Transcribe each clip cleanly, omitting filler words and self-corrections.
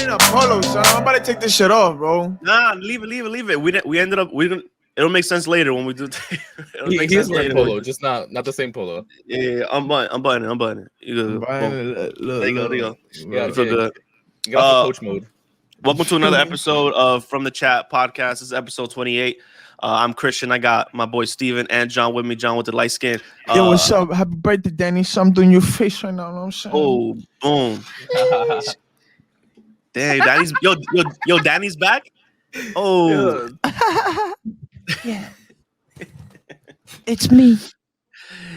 wearing a polo, son. I'm about to take this shit off, bro. Nah, leave it. We ended up. It'll make sense later when we do. He is wearing polo, just not the same polo. Yeah, I'm buttoning it. You there you go. Yeah, I feel good. You got coach mode. Welcome to another episode of From the Chat podcast. This is episode 28. I'm Christian. I got my boy Steven and John with me. John with the light skin. Yo, what's up? Happy birthday, Danny. Something in your face right now. You know what I'm saying? Oh, boom. Damn, Danny's yo, Danny's back. Oh, yeah. It's me.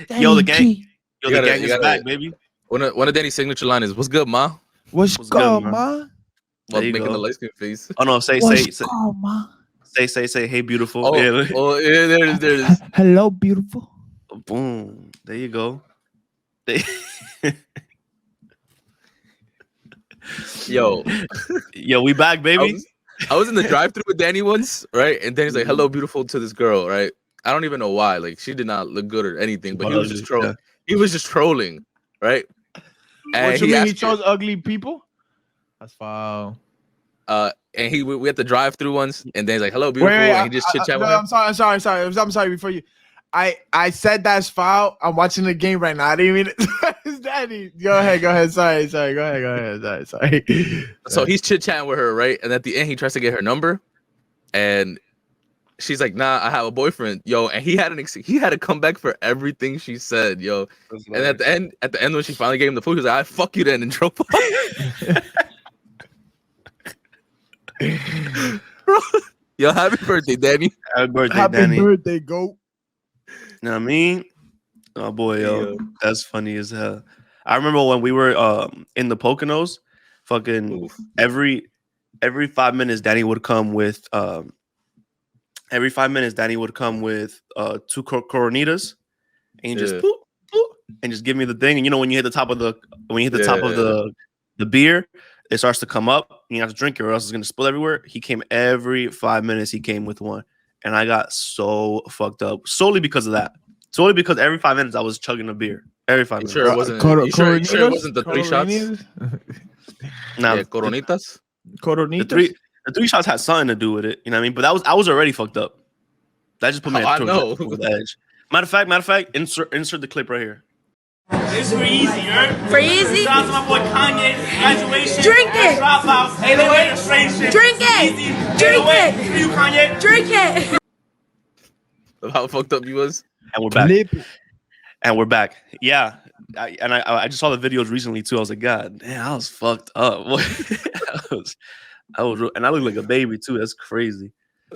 Danny yo, the gang. G. Yo, the gang is back, baby. One of Danny's signature line is "What's good, ma?" What's good, ma? While making the light skin face. Oh no, say, good, ma? Say, hey, beautiful. Oh, yeah, there it is. Hello, beautiful. Boom. There you go. Yo, we back, baby. I was in the drive-thru with Danny once, right? And Danny's like, "Hello, beautiful," to this girl, right? I don't even know why. Like, she did not look good or anything, but he was just trolling. Yeah. He was just trolling, right? And what you mean? He chose ugly people? That's foul. And we had to drive through once, and then he's like, "Hello, beautiful," and he just chit chat with her. I'm sorry. Before you, I said that's foul. I'm watching the game right now. I didn't mean it. It's Daddy. Go ahead. Sorry. Go ahead. Sorry. So he's chit chatting with her, right? And at the end, he tries to get her number, and she's like, "Nah, I have a boyfriend, yo." And he had to come back for everything she said, yo. And at the end, when she finally gave him the food, he was like, "I fuck you then," and drove off. Bro, yo, happy birthday, Danny. Happy birthday, goat. You know what I mean? Oh boy, yo, that's funny as hell. I remember when we were in the Poconos, fucking every 5 minutes, Danny would come with every 5 minutes, Danny would come with 2 Coronitas, and just boop, boop, and just give me the thing. And you know when you hit the top of the the beer, it starts to come up. You have to drink it, or else it's gonna spill everywhere. He came every 5 minutes. He came with one, and I got so fucked up solely because of that. Solely because every 5 minutes I was chugging a beer. Every 5 minutes. Sure it wasn't. Sure it wasn't the 3 shots. Nah, Coronitas. Coronitas. The 3 shots had something to do with it. You know what I mean? But I was already fucked up. That just put me at the edge. Matter of fact, insert the clip right here. This is for easy, right? For easy? Shout out to my boy Kanye, graduation. Drink it! Dropout. Hey, wait, straight shit. Drink it! Easy. Drink it! For you, Kanye. Drink it! How fucked up you was? And we're back. And we're back. Yeah. I just saw the videos recently too. I was like, God damn, I was fucked up. I was and I look like a baby too. That's crazy.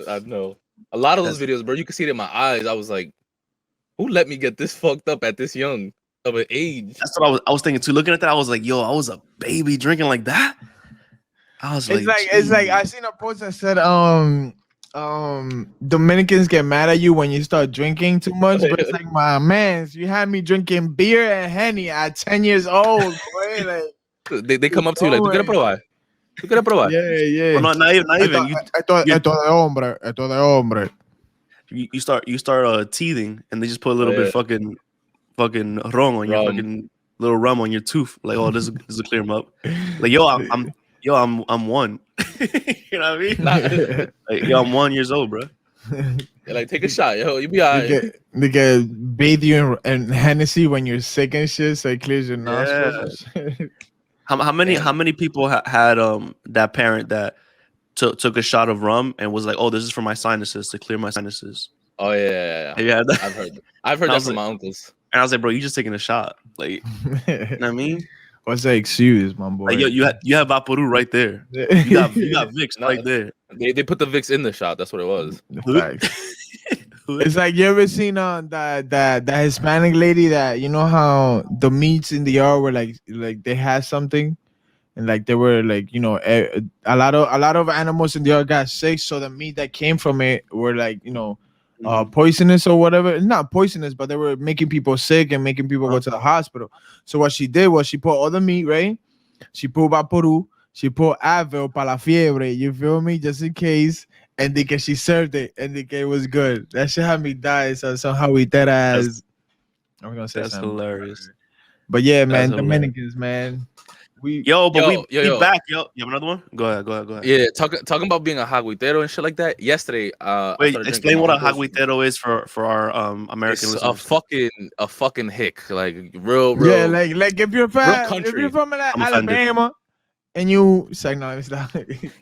I know. A lot of those videos, bro, you can see it in my eyes. I was like, who let me get this fucked up at this young of an age? That's what I was thinking too. Looking at that, I was like, yo, I was a baby drinking like that. I was like, it's like I seen a post that said Dominicans get mad at you when you start drinking too much, but it's like, my man, you had me drinking beer and Henny at 10 years old, boy. Like, they come up to you like, ¿Tú quieres probar? Yeah. Well, not even. Esto de hombre. You start teething, and they just put a little bit fucking rum on your fucking little rum on your tooth. Like, oh, this will clear them up. Like, I'm one. You know what I mean? Like, yo, I'm 1 year old, bro. Yeah, like, take a shot, yo. You be all right. They get bathe you in Hennessy when you're sick and shit, so it clears your nostrils. Yeah. How many people had that parent that took a shot of rum and was like, oh, this is for my sinuses, to clear my sinuses? Oh yeah. Have you had that? I've heard that from my uncles. And I was like, bro, you just taking a shot, like, you know what I mean? What's the excuse, my boy? Like, you have Vaporub right there. You got Vicks right there. They put the Vicks in the shot. That's what it was. It's like, you ever seen that Hispanic lady that, you know how the meats in the yard were like they had something, and like they were like, you know, a lot of animals in the yard got sick, so the meat that came from it were like, you know, poisonous or whatever. Not poisonous, but they were making people sick and making people go to the hospital. So what she did was she put all the meat, right? She put Vaporub, she put Advil para la fiebre, you feel me? Just in case. And because she served it, and it was good. That shit had me die. So somehow we dead ass. I'm gonna say that's something. Hilarious. But yeah, man, Dominicans, man. we we back. Yo, you have another one? Go ahead. Yeah, talking about being a hagüitero and shit like that. Yesterday, I Wait, started explain drinking what a my uncle's- hagüitero is for our American It's listeners. a fucking hick, like real. yeah, like if you're real if country. you're from I'm offended. Alabama and you say no, it's not.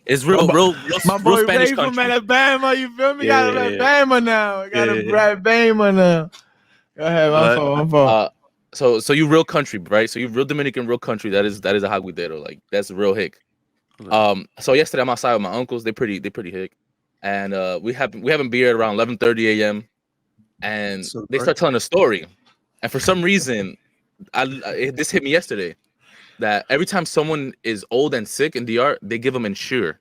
It's real My boy Spanish Ray from country. Alabama, you feel me? Yeah, Got Alabama now. I got Yeah. Alabama now. Go ahead, my fault. So you real country, right? So you real Dominican, real country. That is a hagüitero. Like that's real hick. So yesterday I'm outside with my uncles. They pretty hick, and we having beer at around 11:30 a.m. and they start telling a story, and for some reason, this hit me yesterday that every time someone is old and sick in DR, they give them insure,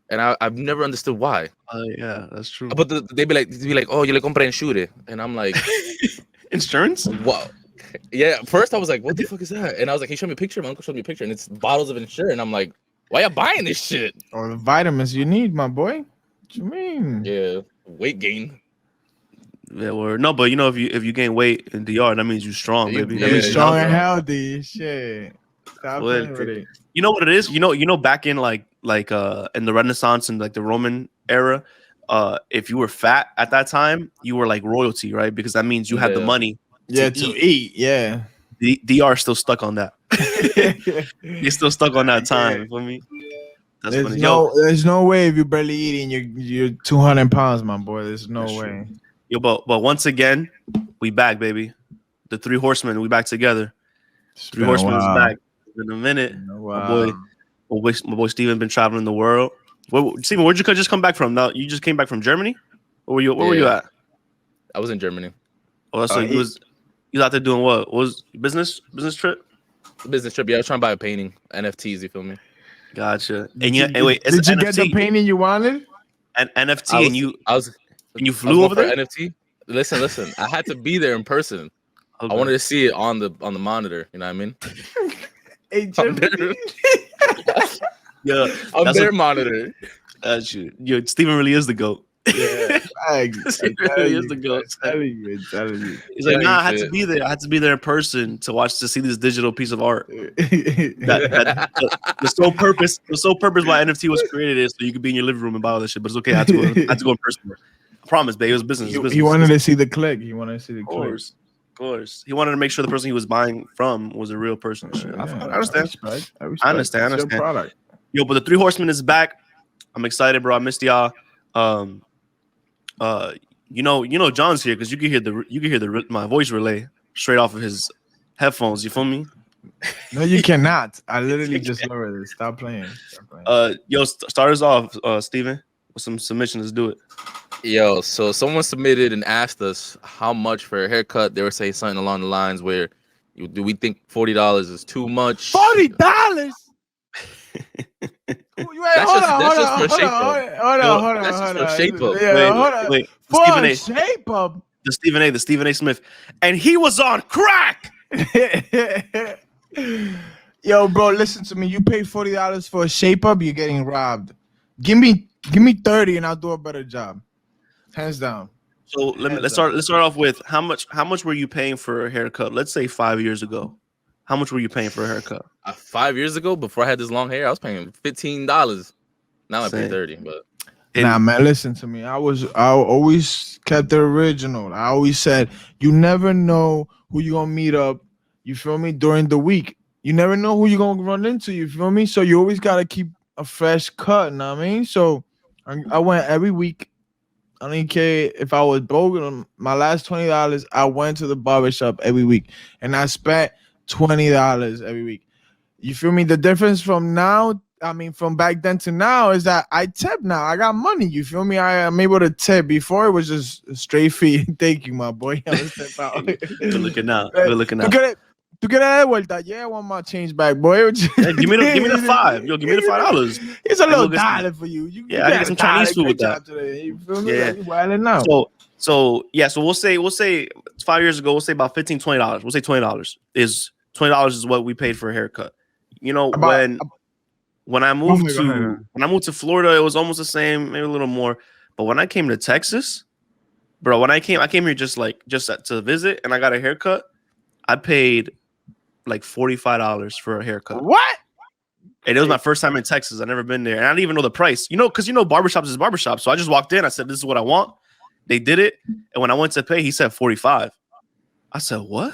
and I've never understood why. Yeah, that's true. But they be like, oh, you le compra insure, and I'm like, insurance? Wow. Yeah, first I was like, what the fuck is that? And I was like, he showed me a picture. My uncle showed me a picture, and it's bottles of insurance. And I'm like, why you buying this shit? Or the vitamins you need, my boy. What you mean? Yeah, weight gain. Yeah, no, but you know, if you gain weight in DR, that means you're strong, baby. That You're means strong and healthy. Shit. Stop playing with it. You know what it is? You know, back in like in the Renaissance and like the Roman era, if you were fat at that time, you were like royalty, right? Because that means you had the money. To eat. Yeah. The DR still stuck on that. You're still stuck on that time. You feel me? That's funny. There's no way if you're barely eating, you're 200 pounds, my boy. There's no way. True. Yo, but once again, we back, baby. The Three Horsemen, we back together. Three Horsemen is back. It's been a minute. My boy Steven been traveling the world. Steven, where'd you just come back from? Now you just came back from Germany? Where were you at? I was in Germany. Oh, so you was out there doing what? Was business trip? Business trip. Yeah, I was trying to buy a painting, NFTs. You feel me? Gotcha. Did you get the painting you wanted? An NFT, you flew over there? NFT. Listen. I had to be there in person. Okay. I wanted to see it on the monitor. You know what I mean? On their monitor. That's you. Yo, Steven really is the GOAT. Yeah, Steven really is the GOAT. Telling you. He's like, nah, I had to be there. I had to be there in person to see this digital piece of art. The sole purpose why NFT was created is so you could be in your living room and buy all this shit. But it's okay. I had to go in person. I promise, babe. It was business. He wanted to see the click. Of course. He wanted to make sure the person he was buying from was a real person. I understand. I understand. It's your product. Yo, but the Three Horsemen is back. I'm excited, bro. I missed y'all. You know, John's here because you can hear my voice relay straight off of his headphones. You feel me? No, you cannot. I literally just lowered it. Stop playing. Yo, start us off, Steven, with some submissions. Let's do it. Yo, so someone submitted and asked us how much for a haircut. They were saying something along the lines where, do we think $40 is too much? $40? That's just for shape up. Wait. Shape up. The Stephen A. Smith, and he was on crack. Yo, bro, listen to me. You pay $40 for a shape up, you're getting robbed. Give me 30 and I'll do a better job. Hands down. So let's start off with how much were you paying for a haircut? Let's say 5 years ago. How much were you paying for a haircut? 5 years ago, before I had this long hair, I was paying $15. Now I pay 30, but nah, man, listen to me. I always kept the original. I always said you never know who you're gonna meet up. You feel me? During the week, you never know who you're gonna run into. You feel me? So you always gotta keep a fresh cut. Know what I mean? So I went every week. I didn't care if I was broke. My last $20, I went to the barbershop every week, and I spent $20 every week. You feel me? The difference from back then to now is that I tip now. I got money. You feel me? I am able to tip. Before it was just a straight fee. Thank you, my boy. Good looking out. Good looking out. To get that vuelta, yeah, I want my change back, boy. Give me the $5. Yo, give me the $5. It's a little dollar for you. I get some Chinese food with that. Today. You feel me? Yeah. Like, now. So we'll say 5 years ago, we'll say about $15, $20. We'll say $20 is what we paid for a haircut. You know, when I moved to Florida, it was almost the same, maybe a little more. But when I came to Texas, bro, I came here just to visit, and I got a haircut. I paid like $45 for a haircut. What? And it was my first time in Texas. I'd never been there, and I didn't even know the price. Because barbershops is barbershops. So I just walked in. I said, "This is what I want." They did it, and when I went to pay, he said 45. I said, "What?"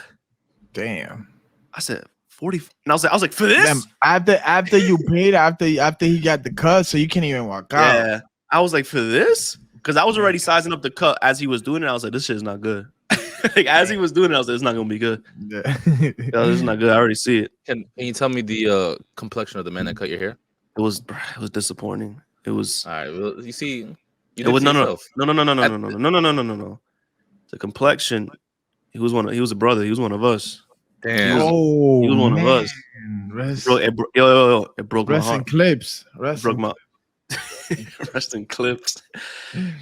Damn. I said 40, and I was like, "For this?" Damn, after you paid, after he got the cut, so you can't even walk out. Yeah, I was like, "For this?" Because I was already sizing up the cut as he was doing it. I was like, "This shit is not good." Like as he was doing it, I was like, "It's not gonna be good." Yeah. Yo, this is not good. I already see it. Can you tell me the complexion of the man that cut your hair? It was disappointing. It was. All right. Well, you see, It was no. The complexion. He was a brother. He was one of us. Damn. He was one of us. Bro, it broke my heart. Clips. It broke my rest in clips.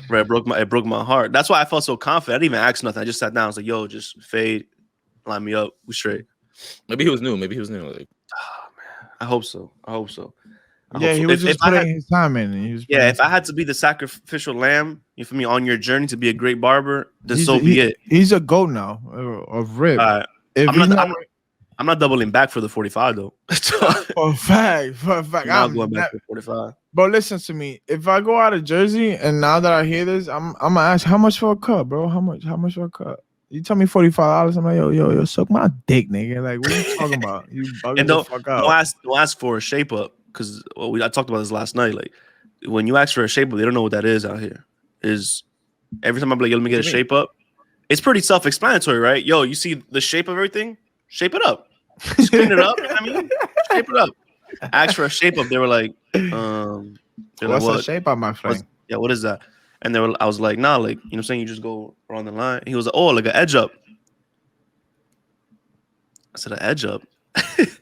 Bro, it broke my heart. That's why I felt so confident. I didn't even ask nothing. I just sat down. I was like, "Yo, just fade, line me up. We straight." Maybe he was new. Like, oh, man. I hope so. He was just putting his time in. If I had to be the sacrificial lamb, you feel me, on your journey to be a great barber, then so be it. He's a goat now of rip. I'm not doubling back for the 45 though. For a fact. I'm not going back for 45. But listen to me. If I go out of Jersey and now that I hear this, I'm gonna ask how much for a cut, bro? How much for a cut? You tell me $45. I'm like, yo, suck my dick, nigga. Like, what are you talking about? You bugging the fuck out. Don't ask for a shape up because I talked about this last night. Like, when you ask for a shape up, they don't know what that is out here. Is every time I'm like, yo, let me get a shape up. It's pretty self-explanatory, right? Yo, you see the shape of everything? Shape it up. Screen it up. You know what I mean? Shape it up. I asked for a shape up. They were like, what's a shape up, my friend? What is that? And I was like, nah, like, you know what I'm saying? You just go around the line. He was like, oh, like an edge up. I said, an edge up. I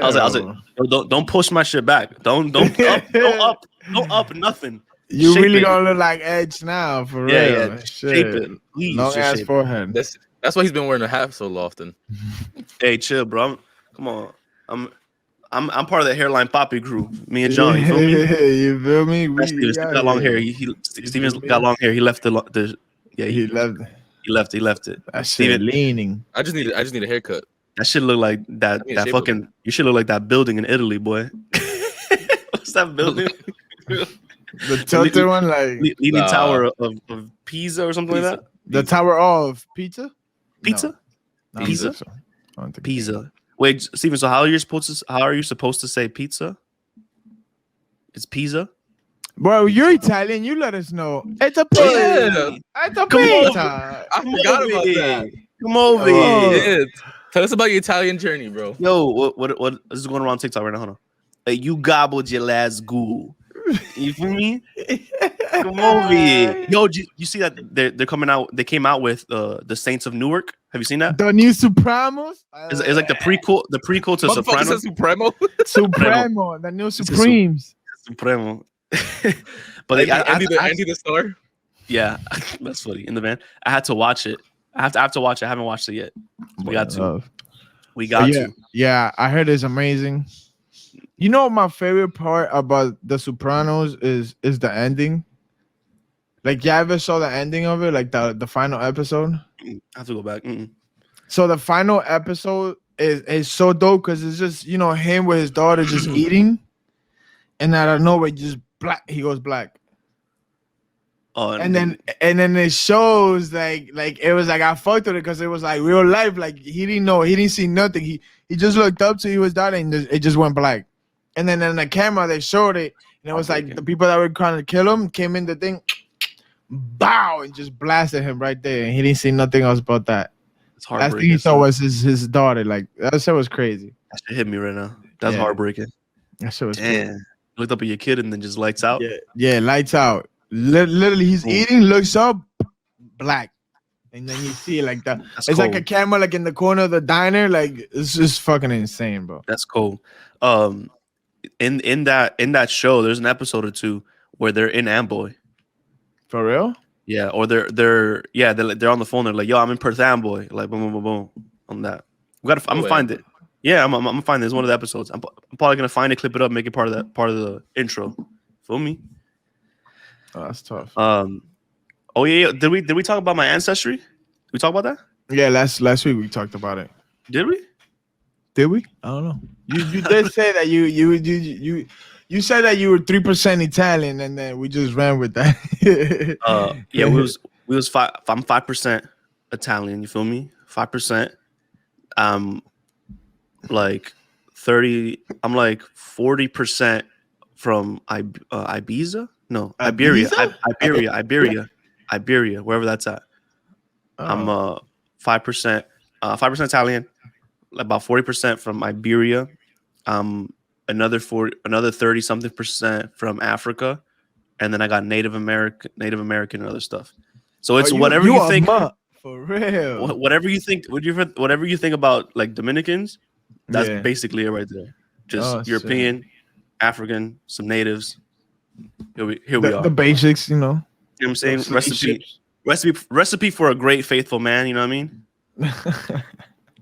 was like, don't push my shit back. Don't up nothing. You shape really don't look like Edge now, for real. Yeah. Shape it. Please. Long ass forehead. That's why he's been wearing a hat so often. Hey, chill, bro. Come on. I'm part of the hairline poppy crew. Me and John. You feel me? You feel me? Steven got long hair. Steven's got long hair. He left he left it. That shit leaning. I just need a haircut. That should look like that fucking. You should look like that building in Italy, boy. What's that building? The tilted one, like Leaning Tower of Pisa or something like that. The Tower of Pizza. Pizza. No, Pizza. So. Pizza. Wait, Steven. So how are you supposed to say pizza? It's pizza. Bro, you're Italian. You let us know. It's a pizza. It's a pizza. I forgot about that. Come over here. Tell us about your Italian journey, bro. Yo, what this is going around TikTok right now? Hold on. Like, you gobbled your last ghoul. You feel me? Come over here. Yo, you see that they're coming out? They came out with the Saints of Newark. Have you seen that? The new Supremos. It's like the prequel to Sopranos. Supremo. The new Supremes. Supremo. But Andy the Star. Yeah, that's funny. In the van, I had to watch it. I have to watch it. I haven't watched it yet. We got to. Yeah, I heard it's amazing. You know, my favorite part about The Sopranos is the ending. Like, you ever saw the ending of it? Like the final episode? I have to go back. So the final episode is so dope because it's just, you know, him with his daughter just eating, and out of nowhere, just black. He goes black. Oh, and then it shows like it was like I fucked with it because it was like real life. Like, he didn't know, he didn't see nothing. He just looked up to his daughter and it just went black. And then in the camera they showed it, and it was like the people that were trying to kill him came in the thing, bow, and just blasted him right there. And he didn't see nothing else but that. It's heartbreaking. Last thing he saw was his daughter. Like, that shit was crazy. That shit hit me right now. That's heartbreaking. That shit was crazy. You looked up at your kid and then just lights out. Yeah, lights out. Literally, he's eating, looks up, black, and then you see it like that. It's cold. Like a camera, like in the corner of the diner. Like, it's just fucking insane, bro. That's cool. In that show, there's an episode or two where they're in Amboy. For real? Yeah, or they're on the phone. They're like, "Yo, I'm in Perth Amboy." Like, boom, boom, boom, boom. On that, I'm gonna find it. Yeah, I'm gonna find it. It's one of the episodes. I'm probably gonna find it, clip it up, make it part of the intro. Feel me? Oh, that's tough. Oh yeah. Did we talk about my ancestry? Did we talk about that? Yeah, last week we talked about it. Did we? Did we? I don't know. You did say that you said that you were 3% Italian, and then we just ran with that. Yeah, we was five. I'm 5% Italian. You feel me? 5%. Like 30. I'm like 40% from Ibiza. No, Iberia. Iberia, wherever that's at. I'm 5%. 5% Italian. About 40% from Iberia. Another 30 something percent from Africa, and then I got Native American and other stuff. So it's whatever you think. For real. Whatever you think. Whatever you think about like Dominicans, that's basically it right there. Just European, African, some natives. Here we are. The basics, you know. You know what I'm saying? Recipe for a great faithful man. You know what I mean?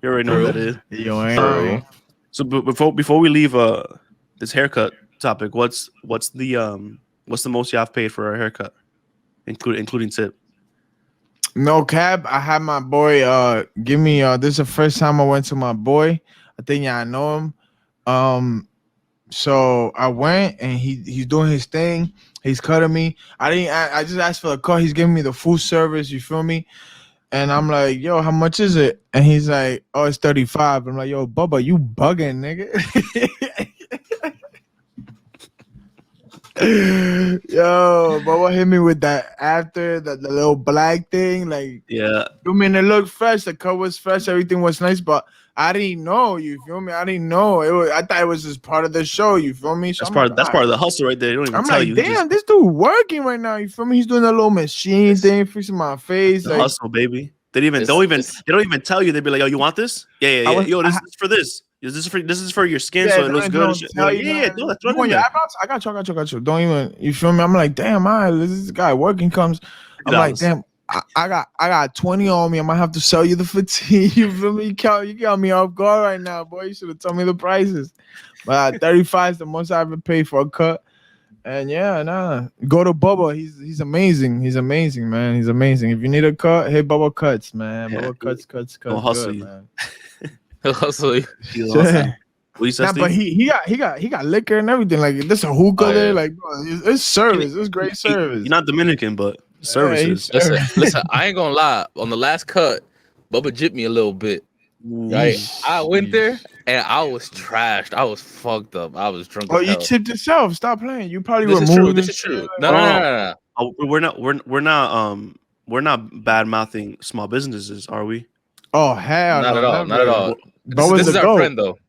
You already know what that is. You ain't. So before we leave this haircut topic, what's the most you have paid for a haircut, including tip? No cap. I had my boy give me this is the first time I went to my boy. I think I know him. So I went and he's doing his thing. He's cutting me. I just asked for a cut. He's giving me the full service. You feel me? And I'm like, yo, how much is it? And he's like, oh, it's 35. I'm like, yo, Bubba, you bugging, nigga. Yo, Bubba hit me with that after the little black thing. Like, yeah. I mean, it looked fresh. The cut was fresh. Everything was nice, but I didn't know. You feel me? I didn't know. I thought it was just part of the show. You feel me? So that's part of the hustle right there. They don't even tell you. Damn, this dude working right now. You feel me? He's doing a little machine thing, fixing my face. Like, hustle, baby. They don't even tell you. They be like, "Yo, you want this? Yeah. Yo, this is for this. This is for your skin, so it looks good." Like, no, that's what your eyebrows. I got you. Don't even. You feel me? I'm like, damn, this guy working comes. I'm like, damn. I got 20 on me. I might have to sell you the 15. You feel me? You got me off guard right now, boy. You should have told me the prices. But 35 is the most I ever paid for a cut. And go to Bubba. He's amazing. He's amazing, man. He's amazing. If you need a cut, hey, Bubba Cuts, man. Bubba Cuts. He'll hustle good, you. Man. He'll hustle you. But he got liquor and everything. Like this a hookah there. Like bro, it's service. It's great service. You're not Dominican, but services. Listen, I ain't gonna lie. On the last cut, Bubba jipped me a little bit. Right, I went there and I was trashed. I was fucked up. I was drunk. Oh, you chipped yourself. Stop playing. You probably This is true. No. We're not bad mouthing small businesses, are we? Oh hell, not at all. This is our friend though.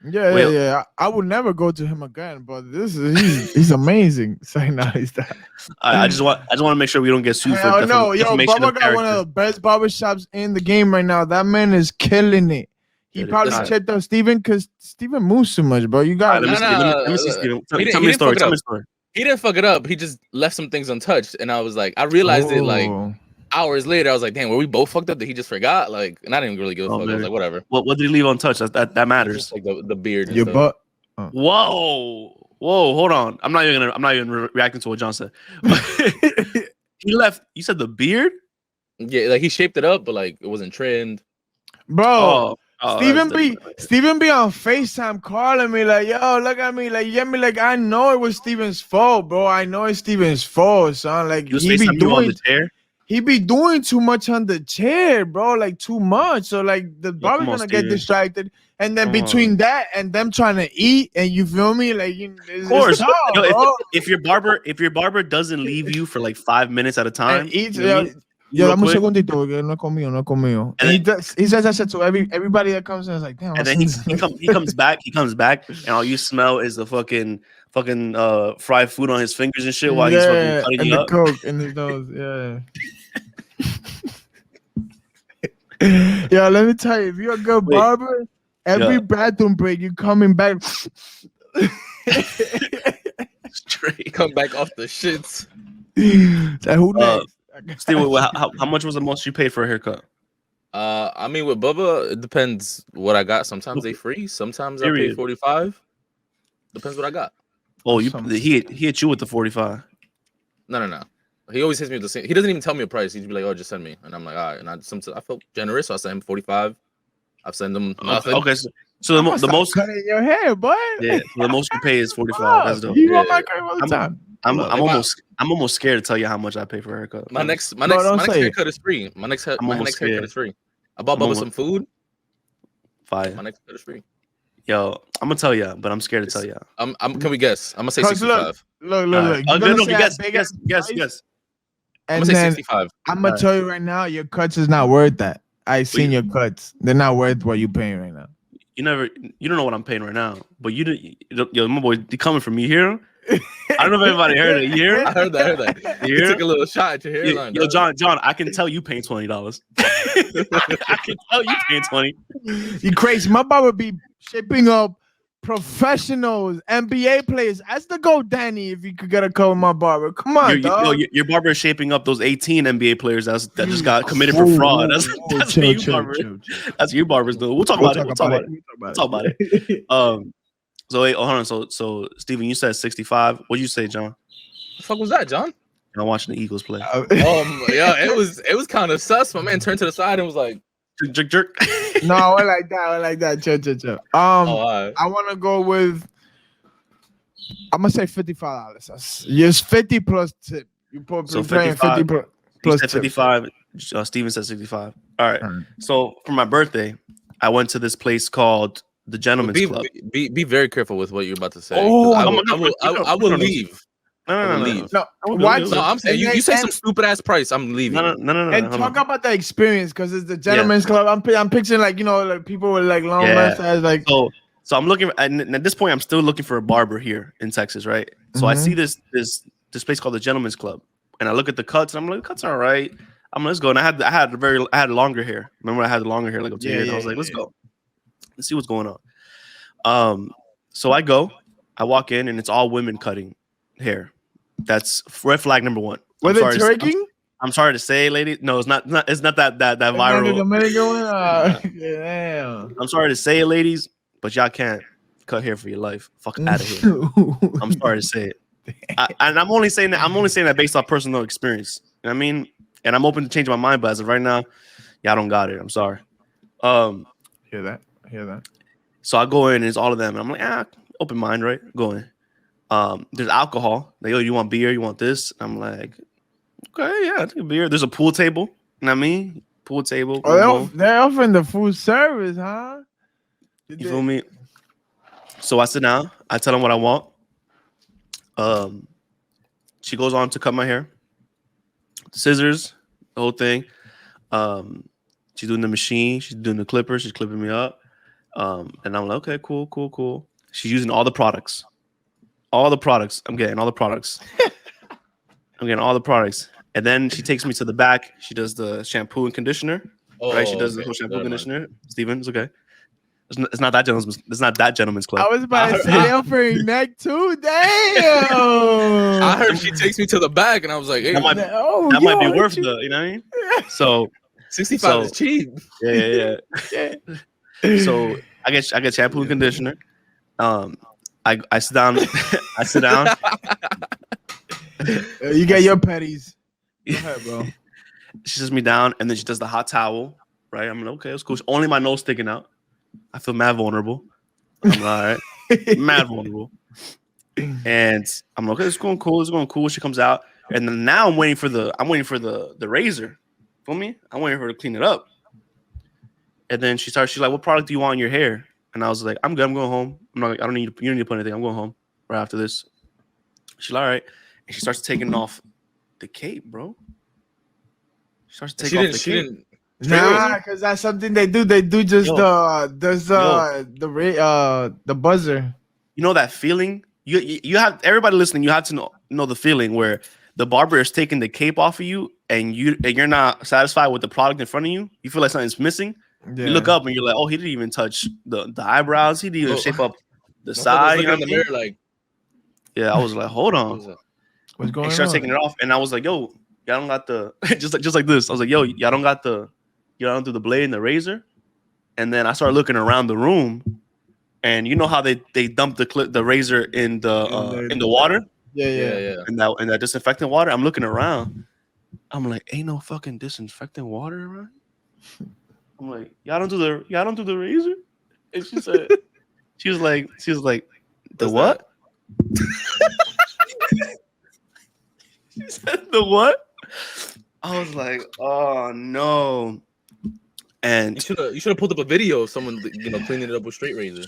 Yeah. I would never go to him again, but he's amazing. Say nice that. I just want to make sure we don't get sued for defamation. Bubba got one of the best barbershops in the game right now. That man is killing it. He probably checked out Steven because Steven moves too much, bro. You got let me see Steven. Tell me the story. He didn't fuck it up. He just left some things untouched, and I was like, I realized it like hours later. I was like, damn, were we both fucked up that he just forgot? Like, and I didn't really give a fuck. Man. I was like, whatever. What did he leave untouched? That matters. Just like the beard. Your butt. Oh. Whoa, hold on. I'm not even reacting to what John said. He left. You said the beard? Yeah, like he shaped it up, but like it wasn't trimmed. Bro. Steven be on FaceTime calling me like, yo, look at me, like, get me, like, I know it was Steven's fault, bro. I know it's Steven's fault, son. Like, he be doing too much on the chair, bro. Like too much. So like the barber's gonna get distracted, and then between that and them trying to eat, and you feel me, like of course, if your barber doesn't leave you for like 5 minutes at a time, yo, dame un segundito, que no conmigo. And he says that shit to everybody that comes in. Is like, damn. And then he comes back, and all you smell is the fucking fried food on his fingers and shit while he's fucking cutting and you the up. Coke in his nose, Yo, let me tell you, if you're a good barber, every bathroom break, you coming back straight. Come back off the shits. Who next? Steve, how much was the most you paid for a haircut? I mean, with Bubba, it depends what I got. Sometimes they free. Sometimes I pay 45. Depends what I got. Oh, he hit you with the 45. No. He always hits me with the same. He doesn't even tell me a price. He'd be like, "Oh, just send me," and I'm like, "All right." And I felt generous, so I sent him 45. I've sent him nothing. Okay, So the most cutting your hair, boy. yeah, the most you pay is 45. That's dope. You on my crib all the time. I'm almost scared to tell you how much I pay for a haircut. My next don't say haircut is free. My next haircut is free. I bought Bubba some food. Fire. My next haircut is free. Yo, I'm gonna tell you, but I'm scared to tell you. Can we guess? I'm gonna say 65. Look. Guess. I'm gonna say 65. I'm gonna tell you right now, your cuts is not worth that. I seen your cuts. They're not worth what you paying right now. You don't know what I'm paying right now, but yo, my boy, you coming from me here? I don't know if everybody heard it. You hear? I heard that. You took a little shot at your hairline. Yo, John, I can tell you paying $20. I can tell you paying 20. You crazy? My barber be shaping up professionals, NBA players. That's the go, Danny. If you could get a cut with my barber, come on, dog. Your barber is shaping up those 18 NBA players that just got committed for fraud. That's what you barber. That's your barber's doing. We'll talk about it. So wait, hold on. So Steven, you said 65. What'd you say, John? The fuck was that, John? I'm watching the Eagles play. Yeah, it was kind of sus. My man turned to the side and was like, jerk. No, I like that. Chill. I want to go with. I'm gonna say $55. Yes, 50 plus tip. You put so 50 plus 55. Steven said 65. All right. So for my birthday, I went to this place called the Gentleman's Club. Be very careful with what you're about to say. Oh, I will leave. No. What? No, I'm saying you say some stupid ass price. I'm leaving. No. And talk about the experience because it's the Gentleman's Club. I'm picturing like people with like long mustaches. Like so I'm looking and at this point I'm still looking for a barber here in Texas, right? So I see this place called the Gentleman's Club, and I look at the cuts and I'm like, cuts are all right. Let's go. And I had longer hair. Remember I had the longer hair like up to here. And I was like, let's go. Let's see what's going on. So I walk in and it's all women cutting hair. That's red flag number one. Was it twerking? I'm sorry to say, lady. No, it's not. It's not that viral. Damn. I'm sorry to say it, ladies, but y'all can't cut hair for your life. Fuck out of here. I'm sorry to say it. And I'm only saying that based off personal experience. You know what I mean? And I'm open to change my mind, but as of right now, y'all don't got it. I'm sorry. Hear that? So I go in and it's all of them. And I'm like, open mind, right? Go in. There's alcohol. Like, yo, you want beer? You want this? I'm like, okay, yeah, I take a beer. There's a pool table. You know what I mean? Pool table. Oh, they're offering the food service, huh? You feel me? So I sit down. I tell them what I want. She goes on to cut my hair. Scissors, the whole thing. She's doing the machine. She's doing the clipper. She's clipping me up. And I'm like, okay, cool. She's using all the products. I'm getting all the products. And then she takes me to the back. She does the shampoo and conditioner. Right? She does the whole shampoo and conditioner. Steven, it's okay. It's not that gentleman's club. I was about to say offering neck too. Damn. I heard she takes me to the back, and I was like, hey, that might be worth the, you know what I mean? So 65 is cheap. Yeah. So I get shampoo and conditioner. I sit down. You get your petties. Go ahead, bro. She sits me down, and then she does the hot towel. Right? I'm like, okay, it's cool. Only my nose sticking out. I feel mad vulnerable. I'm like, all right, mad vulnerable. And I'm like, okay, it's going cool. She comes out, and then now I'm waiting for the razor. Feel me? I'm waiting for her to clean it up. And then she's like, what product do you want in your hair? And I was like, I'm good. I'm going home. You don't need to put anything. I'm going home right after this. She's like, all right. And she starts taking off the cape, bro. She starts taking off the cape. Nah, because that's something they do. They do just the buzzer. You know that feeling? You have everybody listening. You have to know the feeling where the barber is taking the cape off of you, and you're not satisfied with the product in front of you. You feel like something's missing. Yeah. You look up and you're like, oh, he didn't even touch the eyebrows. He didn't even shape up the side. You know what I mean? Like, yeah, I was like, hold on, what's going on? She started taking it off, and I was like, yo, y'all don't got the just like this. I was like, yo, y'all don't do the blade and the razor. And then I started looking around the room, and you know how they dump the razor in the water. Yeah. And that disinfectant water. I'm looking around. I'm like, ain't no fucking disinfectant water around. I'm like, y'all don't do the razor. And she was like, the What's what? She said the what? I was like, oh no. And you should have pulled up a video of someone cleaning it up with straight razor.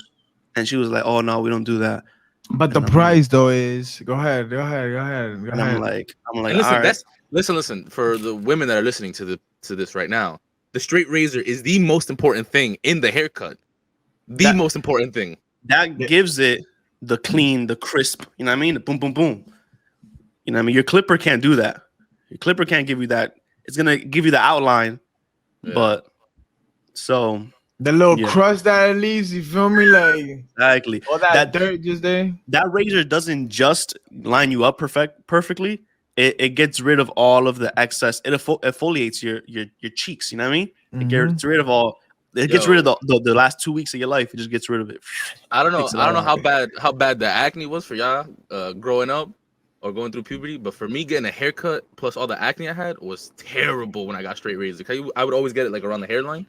And she was like, oh no, we don't do that. But the And I'm price though is go ahead. And I'm like, And listen, all right. listen. For the women that are listening to this right now, the straight razor is the most important thing in the haircut. The most important thing. That gives it the clean, the crisp. You know what I mean? The boom, boom, boom. You know what I mean? Your clipper can't do that. Your clipper can't give you that. It's gonna give you the outline, but so the little crust that it leaves, you feel me? Like exactly. All that dirt just there. That razor doesn't just line you up perfectly. It gets rid of all of the excess. It exfoliates your cheeks. You know what I mean? It gets rid of all. It gets rid of the last 2 weeks of your life. It just gets rid of it. I don't know how bad the acne was for y'all growing up or going through puberty, but for me, getting a haircut plus all the acne I had was terrible when I got straight razor. I would always get it like around the hairline,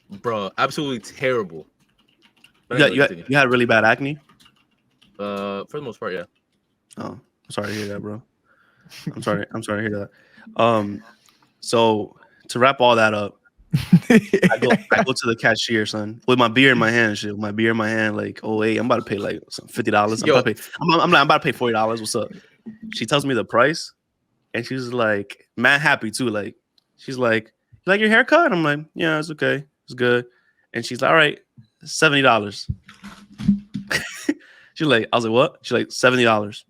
bro. Absolutely terrible. But you had really bad acne. For the most part, yeah. Oh, I'm sorry to hear that, bro. I'm sorry to hear that. So to wrap all that up, I go to the cashier, son, with my beer in my hand. Shit, with my beer in my hand, like, oh hey, I'm about to pay like some $50. I'm about to pay $40. What's up? She tells me the price, and she's like, mad happy too. Like, she's like, you like your haircut? And I'm like, yeah, it's okay, it's good. And she's like, all right, $70. She's like, I was like, what? She's like, $70.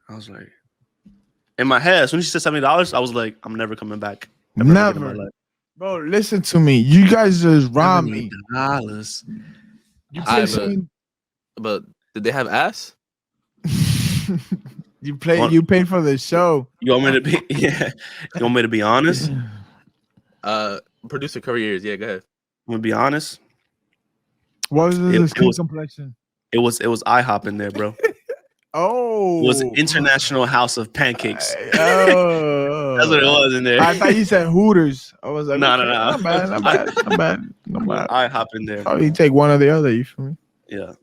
I was like, in my head, as soon as she said $70, I was like, I'm never coming back. Never. Bro, listen to me. You guys just robbed me. $70. But did they have ass? You paid for the show. You want me to be You want me to be honest? Producer careers, yeah, go ahead. I'm gonna be honest. What was the skin complexion? It was IHOP in there, bro. Oh, it was International House of Pancakes. Oh, that's what it was in there. I thought you said Hooters. I was like, no. Not bad. IHOP in there. Oh, you take one or the other. You feel me? Yeah.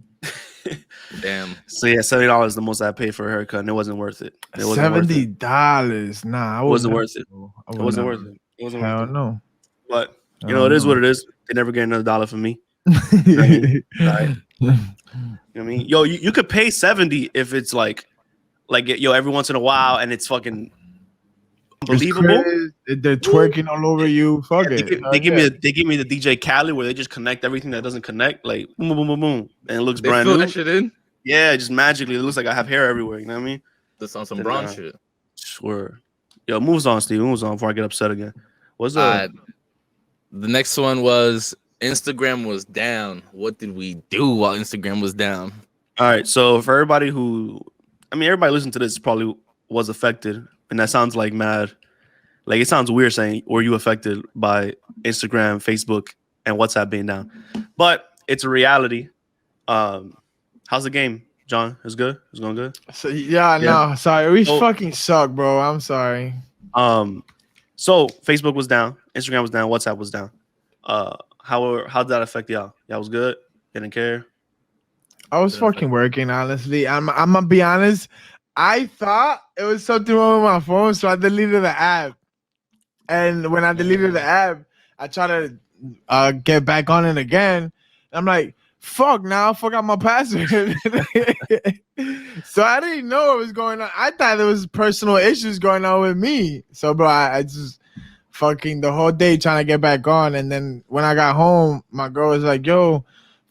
Damn. So yeah, $70 is the most I paid for a haircut, and it wasn't worth it. $70. Nah, it wasn't worth it. It wasn't worth it. It wasn't worth it. I don't know. But it is what it is. They never get another dollar from me. You know what I mean? You know what I mean? Yo, you could pay $70 if it's like every once in a while, and it's fucking unbelievable. They're twerking all over you. Fuck it. They give me the DJ Khaled where they just connect everything that doesn't connect, like boom, boom, boom, boom, and it looks brand new. That shit in? Yeah, just magically, it looks like I have hair everywhere. You know what I mean? That's on some brown shit. Sure. Yo, moves on, Steve. Moves on before I get upset again. What's up? The next one was Instagram was down. What did we do while Instagram was down? All right. So for everybody everybody listening to this probably was affected, and that sounds like mad. Like it sounds weird saying, were you affected by Instagram, Facebook, and WhatsApp being down? But it's a reality. How's the game, John? It's good. It's going good. So no, sorry, we fucking suck, bro. I'm sorry. So Facebook was down, Instagram was down, WhatsApp was down. How did that affect y'all? Y'all was good? Didn't care? I was fucking working, honestly. I'm gonna be honest. I thought it was something wrong with my phone, so I deleted the app. And when I deleted the app, I tried to get back on it again. I'm like, fuck, now I forgot my password. So I didn't know what was going on. I thought there was personal issues going on with me. So, bro, I just fucking the whole day trying to get back on. And then when I got home, my girl was like, yo,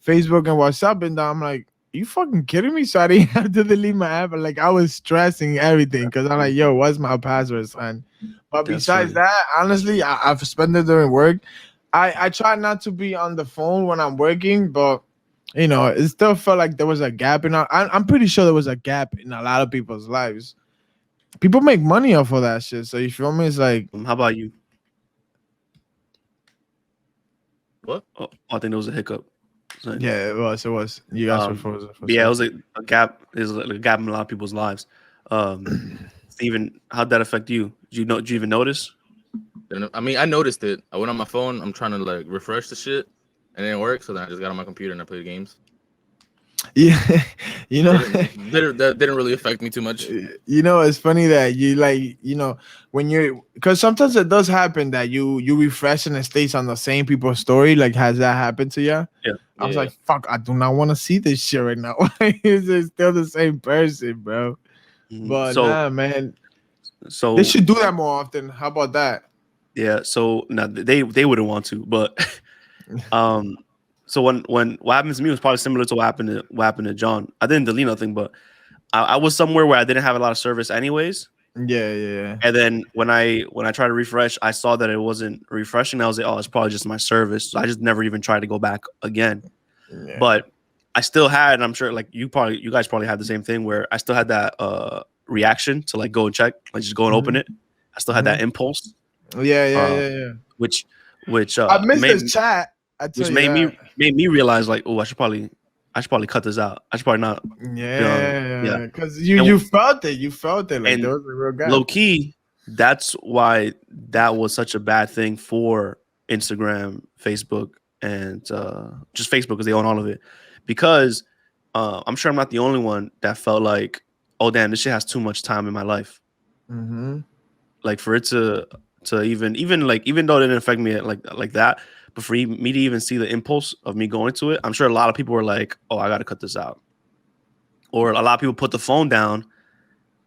Facebook and WhatsApp. And I'm like, you fucking kidding me? So I didn't have to delete my app. Like, I was stressing everything because I'm like, yo, what's my password, son? But besides that, honestly, I've spent it during work. I try not to be on the phone when I'm working, but it still felt like there was a gap in I'm pretty sure there was a gap in a lot of people's lives. People make money off of that shit. So you feel me? It's like, how about you? What? Oh, I think there was a hiccup. So, yeah, it was. You guys were frozen. Yeah, it was like a gap. There's like a gap in a lot of people's lives. Steven, how'd that affect you? Did you even notice? I mean, I noticed it. I went on my phone. I'm trying to like refresh the shit, and it didn't work. So then I just got on my computer and I played games. Yeah, you know, That didn't really affect me too much. you know, it's funny that you like, you know, when you're, because sometimes it does happen that you refresh and it stays on the same people's story. Like, has that happened to you? Yeah. I was like, fuck, I do not want to see this shit right now. It's still the same person, bro. But So, nah, man, so they should do that more often. How about that? yeah. So now they wouldn't want to, but so when what happened to me was probably similar to what happened to John. I didn't delete nothing, but I was somewhere where I didn't have a lot of service anyways. Yeah. And then when I tried to refresh, I saw that it wasn't refreshing. I was like, oh, it's probably just my service. So I just never even tried to go back again. Yeah. But I still had, and I'm sure like you guys probably had the same thing where I still had that reaction to like go and check, like just go and open it. I still had that impulse. Yeah. Which I missed this chat. Which made me realize like, oh, I should probably cut this out. I should probably not. Yeah. Because you felt it. You felt it. Like and there was a real guy. Low key, that's why that was such a bad thing for Instagram, Facebook, and just Facebook because they own all of it. Because I'm sure I'm not the only one that felt like, oh damn, this shit has too much time in my life. Like for it to even though it didn't affect me like that, but for me to even see the impulse of me going to it, I'm sure a lot of people were like, oh, I got to cut this out. Or a lot of people put the phone down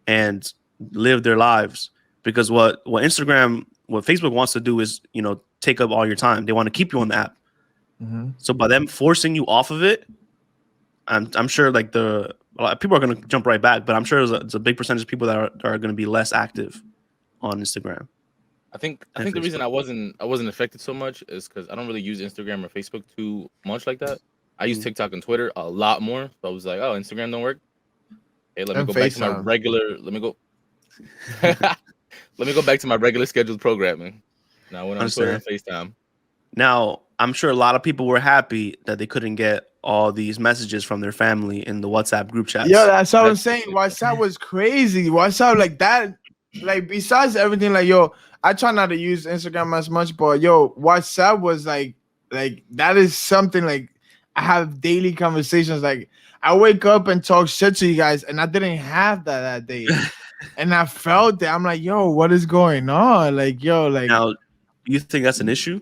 and live their lives because what Facebook wants to do is, you know, take up all your time. They want to keep you on the app. So by them forcing you off of it, I'm sure like a lot of people are going to jump right back, but I'm sure it's a big percentage of people that are going to be less active on Instagram. I think the reason I wasn't affected so much is because I don't really use Instagram or Facebook too much like that. I use TikTok and Twitter a lot more. So I was like, oh, Instagram don't work. Hey, let me go back to my regular. Let me go back to my regular scheduled programming. Now I went on Twitter and FaceTime. Now I'm sure a lot of people were happy that they couldn't get all these messages from their family in the WhatsApp group chats. Yeah, that's what I'm saying. WhatsApp was crazy. WhatsApp like that. Like besides everything, like yo, I try not to use Instagram as much, but yo, WhatsApp was like that is something like I have daily conversations. Like I wake up and talk shit to you guys, and I didn't have that day, and I felt that. I'm like, yo, what is going on? Like, yo, like now, do you think that's an issue?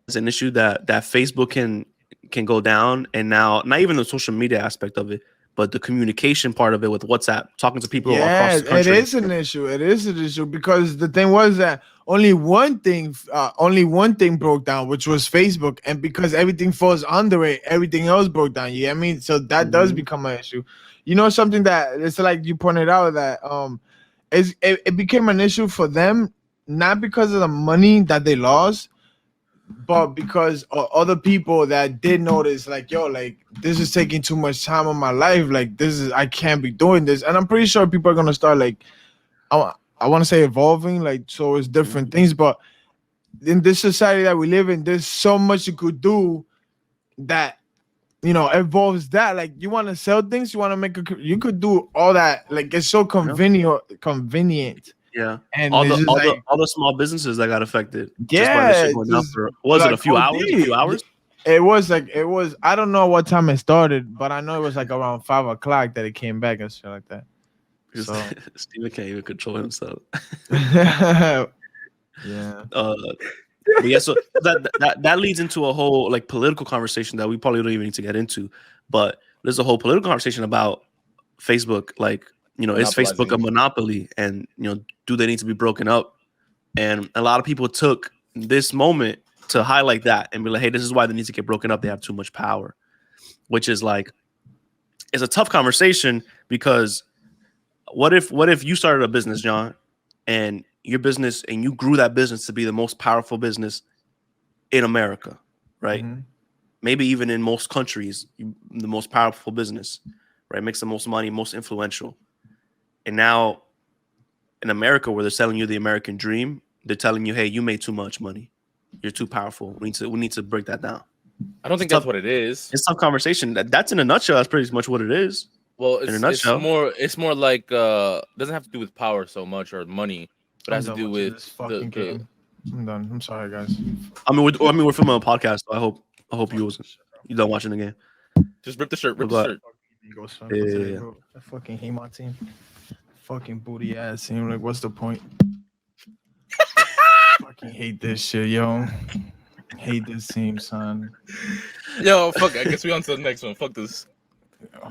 It's an issue that Facebook can go down, and now not even the social media aspect of it, but the communication part of it with WhatsApp, talking to people across the country. It is an issue. It is an issue because the thing was that only one thing broke down, which was Facebook, and because everything falls under it, everything else broke down. You know what I mean? So that does become an issue. You know, something that it's like you pointed out that it became an issue for them, not because of the money that they lost, but because other people that did notice, like, yo, like this is taking too much time of my life. Like I can't be doing this. And I'm pretty sure people are gonna start like, I want to say evolving, like so it's different things. But in this society that we live in, there's so much you could do that, you know, involves that. Like you want to sell things, you want to you could do all that. Like it's so convenient. Yeah, and all the small businesses that got affected. Yeah, just by going down for, was it a few hours? A few hours? It was. I don't know what time it started, but I know it was like around 5 o'clock that it came back and shit like that. So Steven can't even control himself. Yeah. But yeah, so that leads into a whole like political conversation that we probably don't even need to get into. But there's a whole political conversation about Facebook, like. You know, is Facebook a monopoly? And, you know, do they need to be broken up? And a lot of people took this moment to highlight that and be like, hey, this is why they need to get broken up. They have too much power, which is like, it's a tough conversation because what if you started a business, John, and your business and you grew that business to be the most powerful business in America, right? Maybe even in most countries, the most powerful business, right? Makes the most money, most influential. And now in America, where they're selling you the American dream, they're telling you, hey, you made too much money. You're too powerful. We need to break that down. I don't think that's what it is. It's tough conversation. That's in a nutshell. That's pretty much what it is. Well, in a nutshell. It's more like doesn't have to do with power so much or money, but it has to do with I'm done. I'm sorry, guys. I mean, we're filming a podcast, so I hope I hope you done watching the game. Just rip the shirt. Rip But- the shirt. Eagles fan Yeah, today, yeah. bro. I fucking hate my team. Fucking booty ass team. Like, what's the point? Fucking hate this shit, yo. Hate this team, son. Yo, fuck. I guess we on to the next one. Fuck this.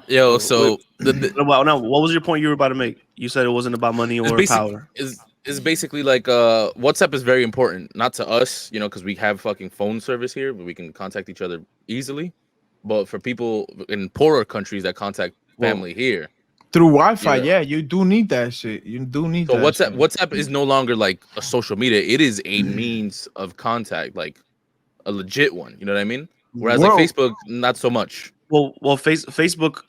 Yo, so What was your point you were about to make? You said it wasn't about money or power. Is basically like WhatsApp is very important, not to us, because we have fucking phone service here, but we can contact each other easily. But for people in poorer countries that contact family here through Wi-Fi, yeah, you do need that shit. You do need so that. WhatsApp is no longer like a social media. It is a means of contact, like a legit one. You know what I mean? Whereas like Facebook, not so much. Well, Facebook,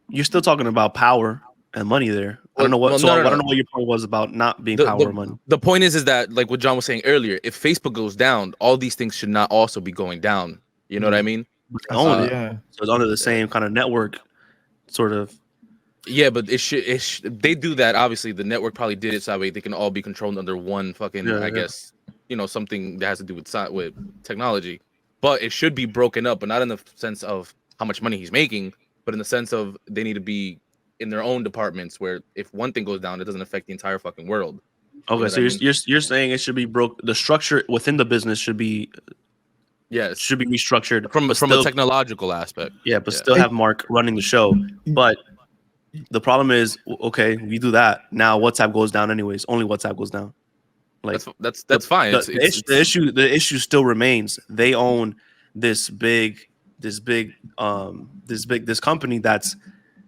you're still talking about power and money there. I don't know what. I don't know what your point was about not being power or money. The point is that like what John was saying earlier, if Facebook goes down, all these things should not also be going down. You know what I mean? Yeah. So it's under the same kind of network, sort of. Yeah, but it should. They do that. Obviously, the network probably did it so that way they can all be controlled under one fucking. I guess something that has to do with technology. But it should be broken up, but not in the sense of how much money he's making, but in the sense of they need to be in their own departments where if one thing goes down, it doesn't affect the entire fucking world. Okay, so you're saying it should be broke. The structure within the business should be. Yes, should be restructured from a technological aspect. Yeah, but still have Mark running the show. But the problem is, okay, we do that. Now WhatsApp goes down anyways. Only WhatsApp goes down. Like that's fine. The issue still remains. They own this company that,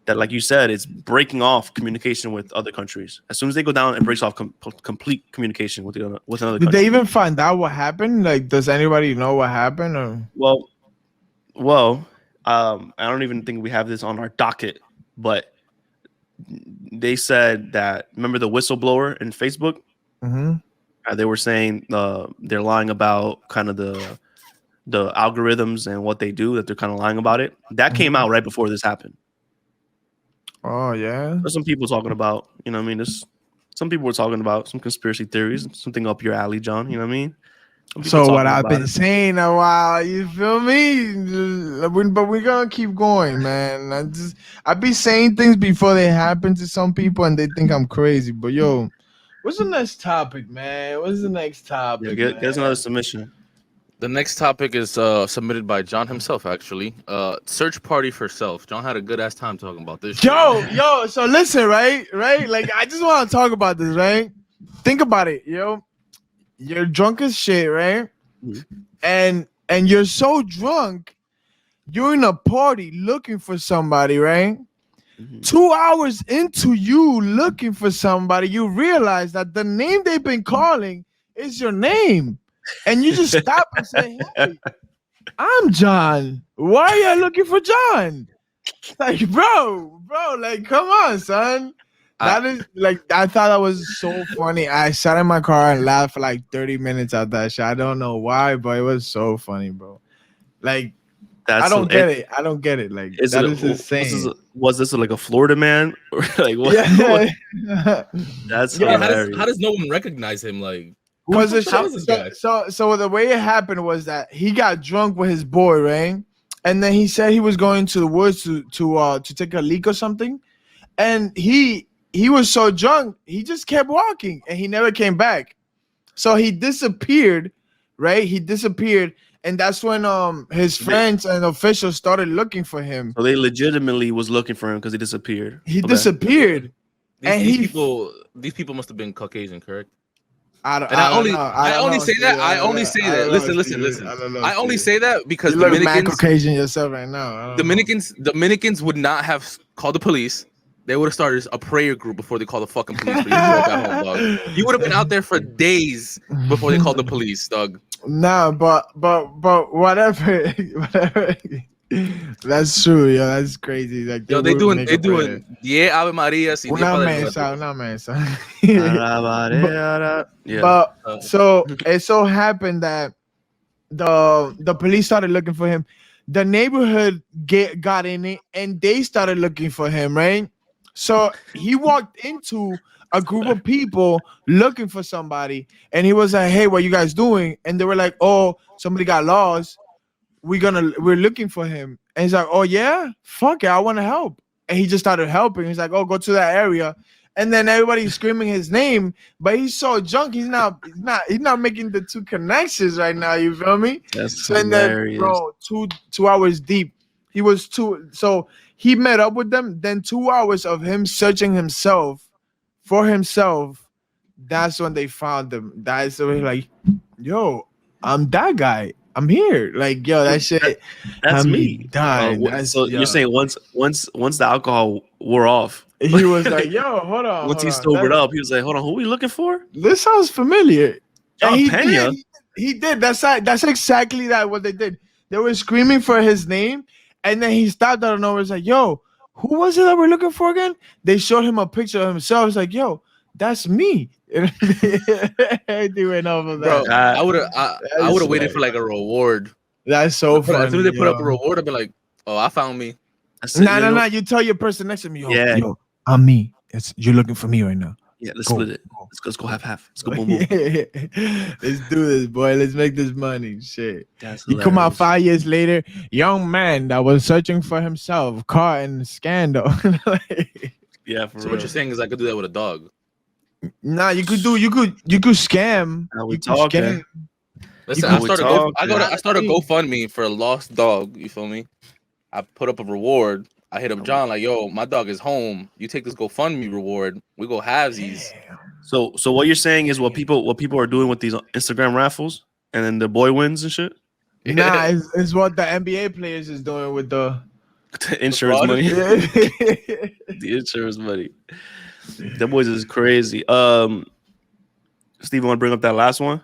like you said, it's breaking off communication with other countries. As soon as they go down, it breaks off complete communication with another country. Did they even find out what happened? Like, does anybody know what happened? Or? Well, I don't even think we have this on our docket, but they said that, remember the whistleblower in Facebook? Mm-hmm. They were saying they're lying about kind of the algorithms and what they do, that they're kind of lying about it. That came out right before this happened. Oh, yeah. There's some people talking about, some people were talking about some conspiracy theories, something up your alley, John. You know what I mean? So what I've been saying a while, you feel me? But we're gonna keep going, man. I be saying things before they happen to some people, and they think I'm crazy. But yo, what's the next topic, man? What's the next topic? Yeah, get another submission. The next topic is submitted by John himself, actually. Search party for self. John had a good ass time talking about this. Yo. So listen, right? Like, I just want to talk about this, right? Think about it, yo. You're drunk as shit, right? Mm-hmm. And you're so drunk, you're in a party looking for somebody, right? Mm-hmm. 2 hours into you looking for somebody, you realize that the name they've been calling is your name. And you just stop and say, hey, I'm John. Why are you looking for John? Like, bro, like, come on, son. That is like, I thought that was so funny. I sat in my car and laughed for like 30 minutes at that shit. I don't know why, but it was so funny, bro. Like, I don't get it. I don't get it. Like, that is insane. Was this like a Florida man? Or like, what? Yeah. That's hilarious. How does no one recognize him? Like, because so the way it happened was that he got drunk with his boy, right? And then he said he was going to the woods to take a leak or something, and he was so drunk he just kept walking and he never came back. So he disappeared, right? He disappeared, and that's when his friends and officials started looking for him. So they legitimately was looking for him because he disappeared. He disappeared, and these people must have been Caucasian, correct? I only say that. Listen. I only say that because you look mad Caucasian yourself right now. Dominicans would not have called the police. They would have started a prayer group before they called the fucking police. For you at home, dog. You would have been out there for days before they called the police, dog. Nah, but whatever. That's true, yo. That's crazy. Like, they doing yeah, Ave Maria. Una mesa. Yeah. But so it so happened that the police started looking for him. The neighborhood got in it, and they started looking for him, right? So he walked into a group of people looking for somebody, and he was like, "Hey, what you guys doing?" And they were like, "Oh, somebody got lost. we're looking for him. And he's like, oh yeah, fuck it, I want to help. And he just started helping. He's like, oh, go to that area. And then everybody's screaming his name, but he's so drunk, he's not making the two connections right now. You feel me? That's And then, hilarious. bro, 2 hours deep. He was so he met up with them. Then 2 hours of him searching himself for himself. That's when they found him. That's when like, yo, I'm that guy. I'm here. Like, yo, that shit. That's I'm me. dying. So you're saying once the alcohol wore off, He was like, yo, hold on. once he sobered up, he was like, hold on, who we looking for? This sounds familiar. John And Pena. He did. That's exactly what they did. They were screaming for his name, and then he stopped out of nowhere. It's like, yo, who was it that we're looking for again? They showed him a picture of himself. It's like, yo, that's me. They went over that. Bro, I would have waited for like a reward. That's so funny. As soon as they put up a reward, I'd be like, oh, I found me. Nah. You tell your person next to me, yo, I'm me. You're looking for me right now. Yeah, let's split it. Let's go half. Let's go boom. Let's do this, boy. Let's make this money. Shit. That's you come out 5 years later, young man that was searching for himself, caught in scandal. Yeah, for So real. what you're saying is I could do that with a dog. Nah, you could scam. Now we You could talking. scam. Listen, I started a GoFundMe for a lost dog. You feel me? I put up a reward. I hit up John like, yo, my dog is home. You take this GoFundMe reward. We go halvesies. So what you're saying is what people are doing with these Instagram raffles, and then the boy wins and shit. Nah, it's what the NBA players is doing with the Insurance money. The insurance money. That boys is crazy. Steve, want to bring up that last one?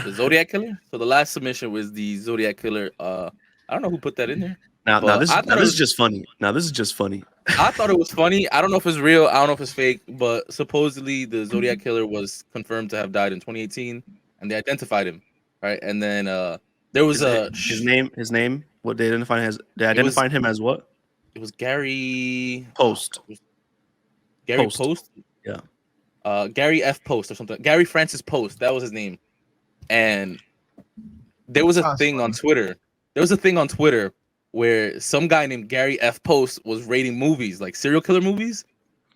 The Zodiac Killer. So the last submission was the Zodiac Killer. I don't know who put that in there. Now this is just funny. I thought it was funny. I don't know if it's real. I don't know if it's fake. But supposedly the Zodiac Killer was confirmed to have died in 2018, and they identified him, right? And then there was his name. What they identified him as? They identified him as what? It was Gary Post. Gary Post. Yeah. Gary F. Post or something. Gary Francis Post. That was his name. And there was a thing on Twitter. Where some guy named Gary F. Post was rating movies, like serial killer movies.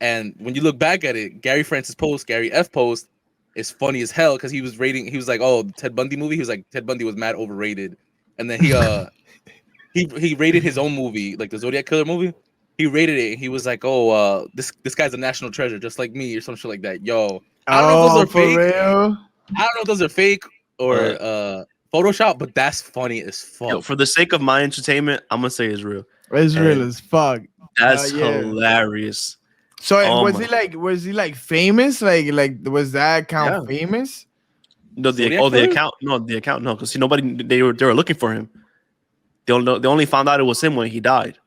And when you look back at it, Gary Francis Post, Gary F. Post is funny as hell because he was like, oh, the Ted Bundy movie. He was like, Ted Bundy was mad overrated. And then he rated his own movie, like the Zodiac Killer movie. He rated it. And he was like, oh, this guy's a national treasure, just like me, or some shit like that. Yo, I don't know if those are fake. Real? I don't know if those are fake or Photoshop, but that's funny as fuck. Yo, for the sake of my entertainment, I'm gonna say it's real. It's real as fuck. That's hilarious. So was he like famous? Like was that account famous? No, the account no, because nobody they were looking for him. They only found out it was him when he died.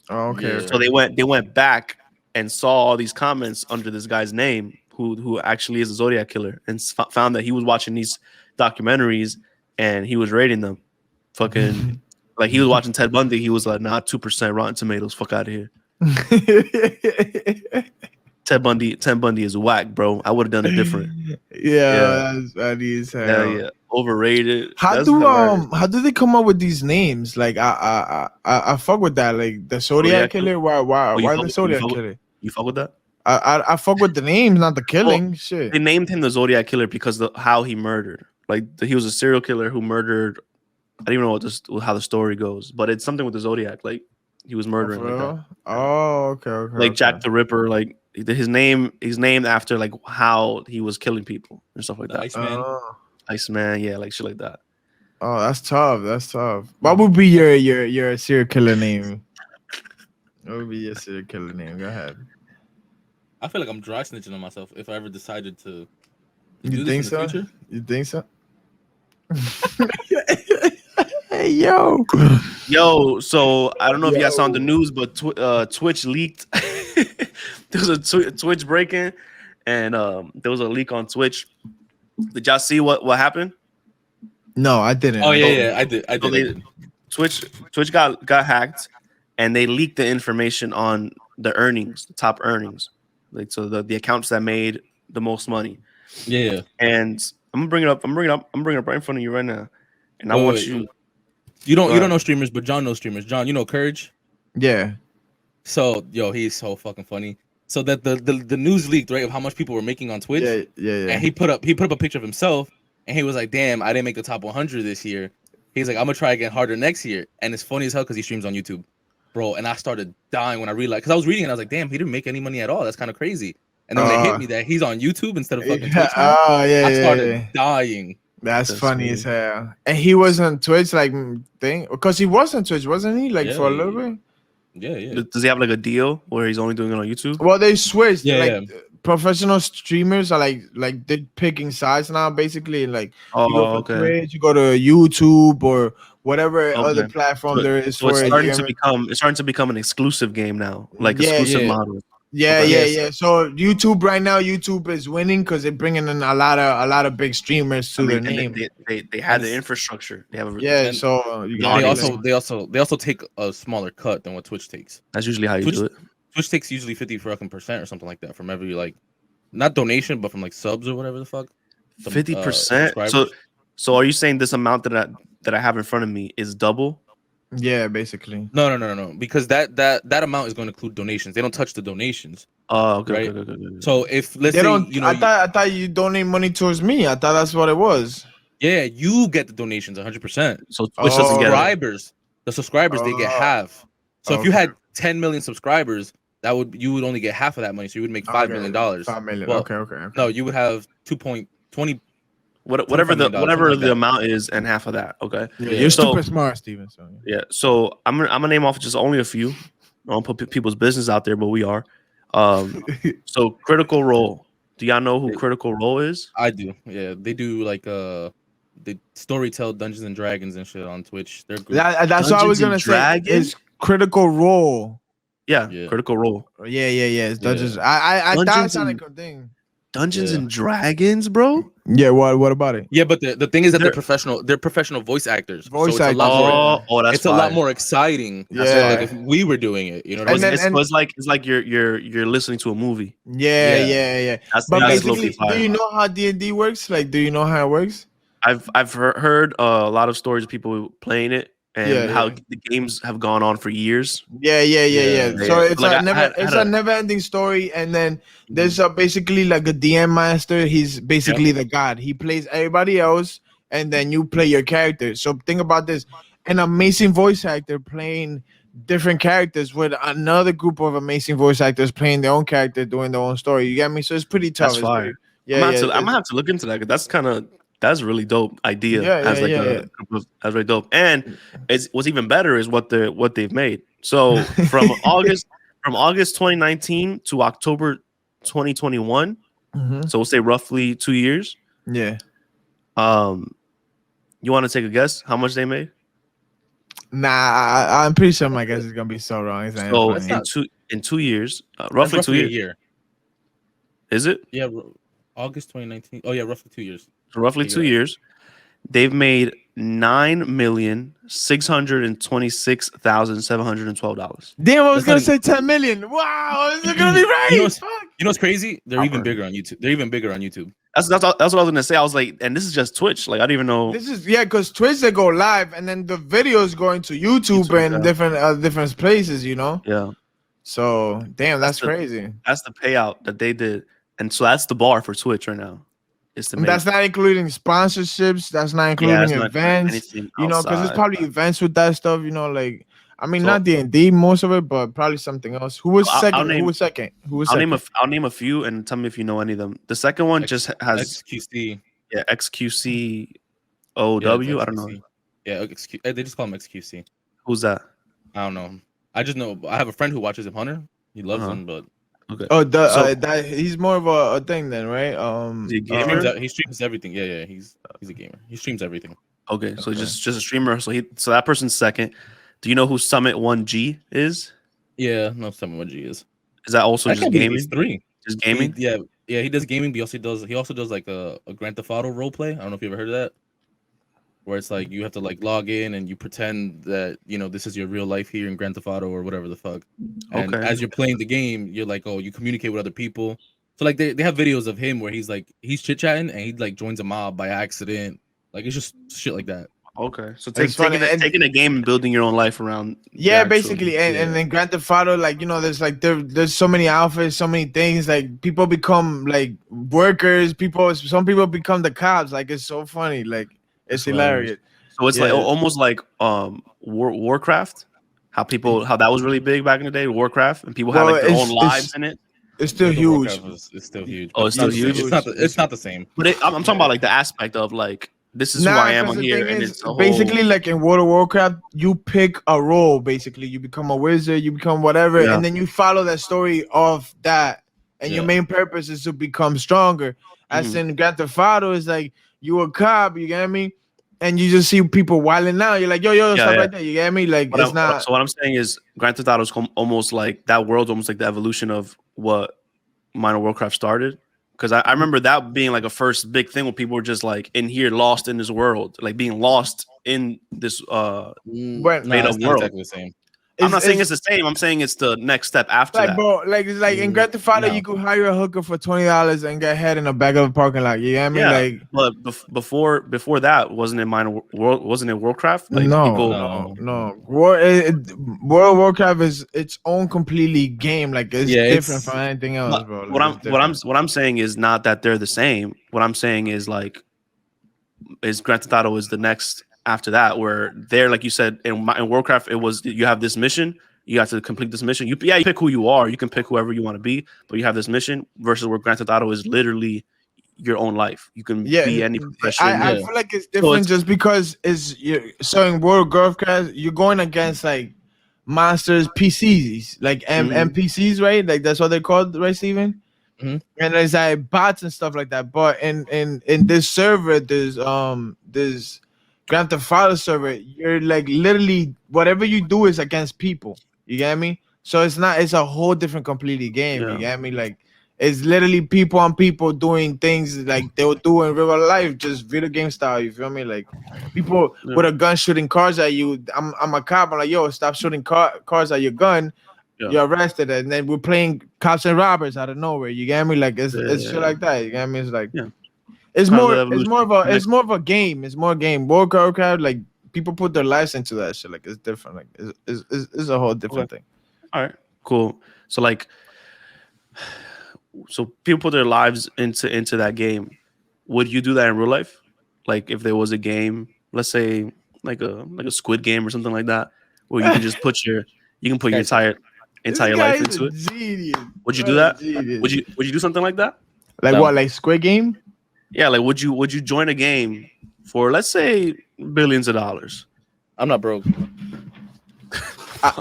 Oh, okay. Yeah. So they went back and saw all these comments under this guy's name, who actually is a Zodiac Killer, and found that he was watching these documentaries and he was rating them. Fucking like he was watching Ted Bundy. He was like, nah, 2% Rotten Tomatoes. Fuck out of here. Ted Bundy is whack, bro. I would have done it different. Yeah, that's funny as hell. Yeah, overrated. How do they come up with these names? Like I fuck with that. Like the Zodiac Killer. Why the Zodiac Killer? You fuck with that? I fuck with the names, not the killing. Well, shit. They named him the Zodiac Killer because of how he murdered. Like he was a serial killer who murdered. I don't even know how the story goes, but it's something with the Zodiac. Like he was murdering. Like that. Oh, okay. Like Jack the Ripper. Like he's named after like how he was killing people and stuff like that. Iceman, yeah, like shit like that. Oh, that's tough. What would be your serial killer name? What would be your serial killer name? Go ahead. I feel like I'm dry snitching on myself if I ever decided to. You think so? You think so? Hey, yo. So I don't know if you guys saw on the news, but Twitch leaked. There was a Twitch break-in, and there was a leak on Twitch. Did y'all see what happened? No, I didn't. Oh yeah, I did. Twitch got hacked, and they leaked the information on the earnings, the top earnings, like so the accounts that made the most money. Yeah, and I'm gonna bring it up right in front of you right now, and I want you. You don't know streamers, but John knows streamers. John, you know Courage? Yeah. So he's so fucking funny. So that the news leaked, right, of how much people were making on Twitch. Yeah. And he put up a picture of himself, and he was like, "Damn, I didn't make the top 100 this year." He's like, "I'm gonna try again harder next year." And it's funny as hell because he streams on YouTube, bro. And I started dying when I realized, because I was reading and I was like, "Damn, he didn't make any money at all. That's kind of crazy." And then when it hit me that he's on YouTube instead of fucking Twitch now, I started dying. That's funny as hell. And he was on Twitch, like thing, because he was on Twitch, wasn't he? Like for a little bit. Yeah. Does he have like a deal where he's only doing it on YouTube? Well, they switched. Yeah, Professional streamers are like they're picking sides now, basically. Like you go for Twitch, you go to YouTube or whatever other platform there is so for it's it. starting to become an exclusive game now, like exclusive model. Yeah. So YouTube right now, YouTube is winning because they're bringing in a lot of big streamers to their name. They have the infrastructure. They have so they also take a smaller cut than what Twitch takes. That's usually how you do it. Twitch takes usually 50% or something like that from every like, not donation, but from like subs or whatever the fuck. 50%. So are you saying this amount that I have in front of me is double? Yeah, basically. No. Because that amount is going to include donations. They don't touch the donations. Oh, okay. Right? Okay. So if let's they say don't, I thought you donate money towards me. I thought that's what it was. Yeah, you get the donations 100%. So Twitch doesn't get it. The subscribers they get half. So if you had 10 million subscribers, you would only get half of that money. So you would make $5 million. $5 million. Well, okay. No, you would have 2.20. Whatever the amount is, and half of that. Okay. Yeah, you're super smart, Steven. So So I'm gonna name off just only a few. I don't put people's business out there, but we are. So Critical Role. Do y'all know who Critical Role is? I do. Yeah, they do like they storytell Dungeons and Dragons and shit on Twitch. They're good. That's what I was gonna say. Is Critical Role. Yeah, Critical Role. Yeah. It's Dungeons. I thought it sounded like a thing. Dungeons and Dragons, bro. Yeah, what about it? Yeah, but the thing is that they're professional voice actors. It's a lot more exciting. Yeah, like if we were doing it, you know. What it's like you're listening to a movie. Yeah. But basically, do you know how D&D works? Like, do you know how it works? I've heard a lot of stories of people playing it. And how the games have gone on for years. Yeah. So it's a never-ending story, and then there's basically like a DM master. He's basically the god. He plays everybody else, and then you play your character. So think about this: an amazing voice actor playing different characters with another group of amazing voice actors playing their own character, doing their own story. You get me? So it's pretty tough. That's fire. I'm gonna have to look into that, because that's a really dope idea. That's really dope. And what's even better is what they've made. So from August 2019 to October 2021, so we'll say roughly 2 years. Yeah. You want to take a guess how much they made? Nah, I'm pretty sure my guess is gonna be so wrong. So in 2 years, roughly 2 years. A year. Is it? Yeah, August 2019. Oh yeah, roughly 2 years. So roughly 2 years, they've made $9,626,712. Damn, I was gonna say 10 million. Wow, is it gonna be right? You know what's crazy? They're even bigger on YouTube. That's what I was gonna say. I was like, and this is just Twitch. Like, I don't even know. This is because Twitch they go live, and then the videos going to YouTube and different places. You know. Yeah. So damn, that's crazy. That's the payout that they did, and so that's the bar for Twitch right now. That's not including sponsorships. That's not including events. You know, because there's probably events with that stuff. You know, like not D&D most of it, but probably something else. Who was second? Who was second? I'll name a few and tell me if you know any of them. The second one just has XQC. Yeah, XQCOW. I don't know. Yeah, they just call him XQC. Who's that? I don't know. I just know. I have a friend who watches him, Hunter. He loves him, but. Okay. Oh, he's more of a thing then, right? He streams everything. Yeah. He's a gamer. He streams everything. Okay, so just a streamer. So that person's second. Do you know who Summit 1G is? Yeah, no, Summit 1G is. Is that also just gaming? He's 3. Just gaming? Yeah. He does gaming, but he also does like a Grand Theft Auto role play. I don't know if you ever heard of that. Where it's like you have to like log in and you pretend that this is your real life here in Grand Theft Auto or whatever the fuck. And as you're playing the game, you're like, you communicate with other people. So like they have videos of him where he's chit chatting and he like joins a mob by accident. Like it's just shit like that. Okay, so It's funny, and- taking a game and building your own life around. Yeah, the basically, and then Grand Theft Auto, like there's like there's so many outfits, so many things. Like people become like workers. Some people become the cops. Like it's so funny. Like it's hilarious. So it's like Yeah. almost like Warcraft. How that was really big back in the day, Warcraft, and people had Well, like their own lives in it. It's still The huge. Warcraft it's still huge. Oh, but it's still not the same. huge. It's not the same. But I'm talking about like the aspect of like this is who I am 'cause on the here, thing and is, it's a whole, basically like in World of Warcraft, you pick a role. Basically, you become a wizard, you become whatever, Yeah. and then you follow that story of that. And your Yeah. main purpose is to become stronger. As in Grand Theft Auto, is like you a cop, you get me, and you just see people wilding out. You're like, yo, stop right there, you get me? Like it's not. So what I'm saying is, Grand Theft Auto is almost like that world's almost like the evolution of what Modern Warcraft started. Because I remember that being like a first big thing when people were just like in here, lost in this world, like being lost in this made up It's not world. exactly the same. I'm not saying it's the same. I'm saying it's the next step after like, that. bro, like it's like in Grand Theft Auto, No. you could hire a hooker for $20 and get head in the back of a parking lot. You get me? Yeah, Like but before that, wasn't it Warcraft? Like no. World of Warcraft is its own completely game. Like it's different from anything else, bro. Like, what I'm saying is not that they're the same. What I'm saying is like Grand Theft Auto is the next after that, where they're like you said in Warcraft, it was you have this mission, you have to complete this mission. You pick who you are, you can pick whoever you want to be, but you have this mission. Versus where Grand Theft Auto is literally your own life. You can be any profession. I feel like it's different just because so in World of Warcraft, you're going against like monsters, PCs, like NPCs, right? Like that's what they're called, right, Steven? Mhm. And there's like bots and stuff like that. But in this server, there's Grand Theft Auto server, you're like literally whatever you do is against people. You get me? So it's a whole different completely game. You get me? Like it's literally people on people doing things like they would do in real life, just video game style. You feel me? Like people with a gun shooting cars at you. I'm a cop. I'm like, yo, stop shooting cars at your gun. You're arrested, and then we're playing cops and robbers out of nowhere. You get me? Like it's shit like that. You get me? It's like it's more of a game. It's more a game. World of Warcraft, like people put their lives into that shit. Like it's different. Like it's a whole different thing. All right, cool. So like, so people put their lives into that game. Would you do that in real life? Like if there was a game, let's say like a Squid Game or something like that, where you can just put your entire life into it. Genius. Would you do that? Would you do something like that? Like what? Like Squid Game? Yeah, like would you join a game for let's say billions of dollars? I'm not broke.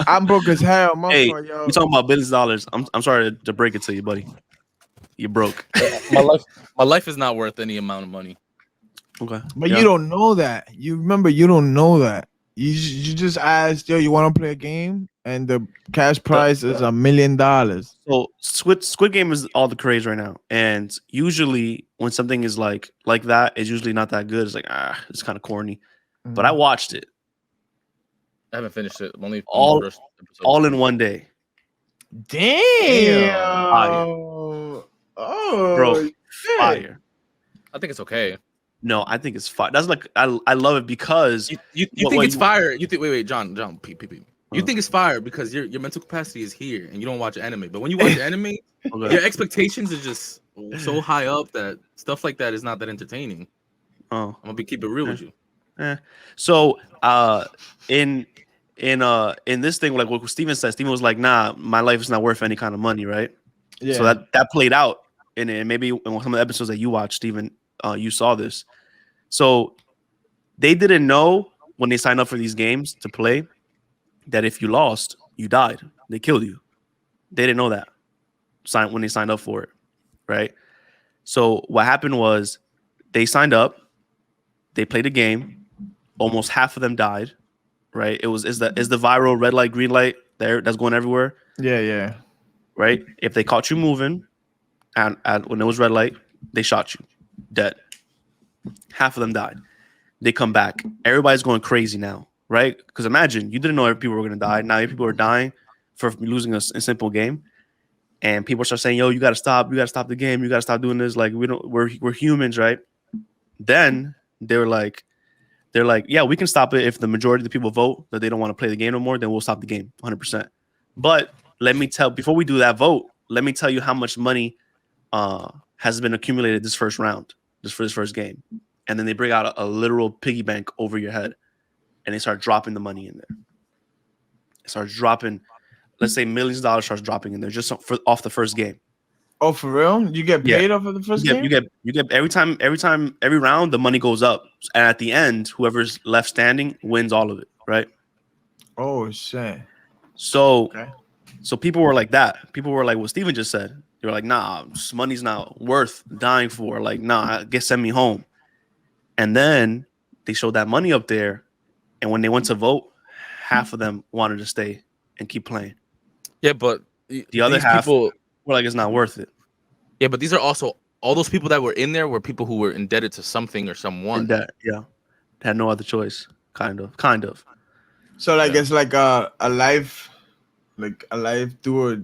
I'm broke as hell. Hey, yo. you talking about billions of dollars? I'm sorry to break it to you, buddy. You're broke. My life is not worth any amount of money. Okay, but you don't know that. You remember, you don't know that. You just asked, yo, you want to play a game, and the cash prize is $1 million. So Squid Game is all the craze right now, and usually when something is like that, it's usually not that good. It's like it's kind of corny. But I watched it. I haven't finished it. Only all first episode. all in one day. Damn. Fire. Oh, Bro, shit. fire. I think it's okay. No, I think it's fire. That's like I love it because You think it's fire? You think wait, John, peep. You think it's fire because your mental capacity is here and you don't watch anime. But when you watch anime, your expectations are just so high up that stuff like that is not that entertaining. I'm gonna keep it real with you. So in this thing, like what Steven said, Steven was like, nah, my life is not worth any kind of money, right? Yeah. So that played out in it. Maybe in some of the episodes that you watched, Steven, you saw this. So they didn't know when they signed up for these games to play that if you lost, you died. They killed you. They didn't know that when they signed up for it, right? So what happened was they signed up, they played a game, almost half of them died, right? Is the viral red light, green light there that's going everywhere. Yeah. Right? If they caught you moving and when it was red light, they shot you dead. Half of them died. They come back. Everybody's going crazy now, right? Because imagine you didn't know people were going to die. Now people are dying for losing a simple game, and people start saying, "Yo, you got to stop. You got to stop the game. You got to stop doing this. Like we're humans, right?" Then they were like, They're like, yeah, we can stop it if the majority of the people vote that they don't want to play the game no more. Then we'll stop the game 100%. But let me tell before we do that vote, let me tell you how much money has been accumulated this first round, just for this first game. And then they bring out a literal piggy bank over your head, and they start dropping the money in there. It starts dropping, let's say millions of dollars starts dropping in there just off the first game. Oh, for real? You get paid off of the first game? You get every round the money goes up, and at the end, whoever's left standing wins all of it, right? Oh shit! So people were like that. People were like what Steven just said. They were like, nah, this money's not worth dying for. Like, nah, send me home. And then they showed that money up there, and when they went to vote, half of them wanted to stay and keep playing. Yeah, but the other half were like, it's not worth it. Yeah, but these are also all those people that were in there were people who were indebted to something or someone. They had no other choice, kind of. So like it's like a life, do or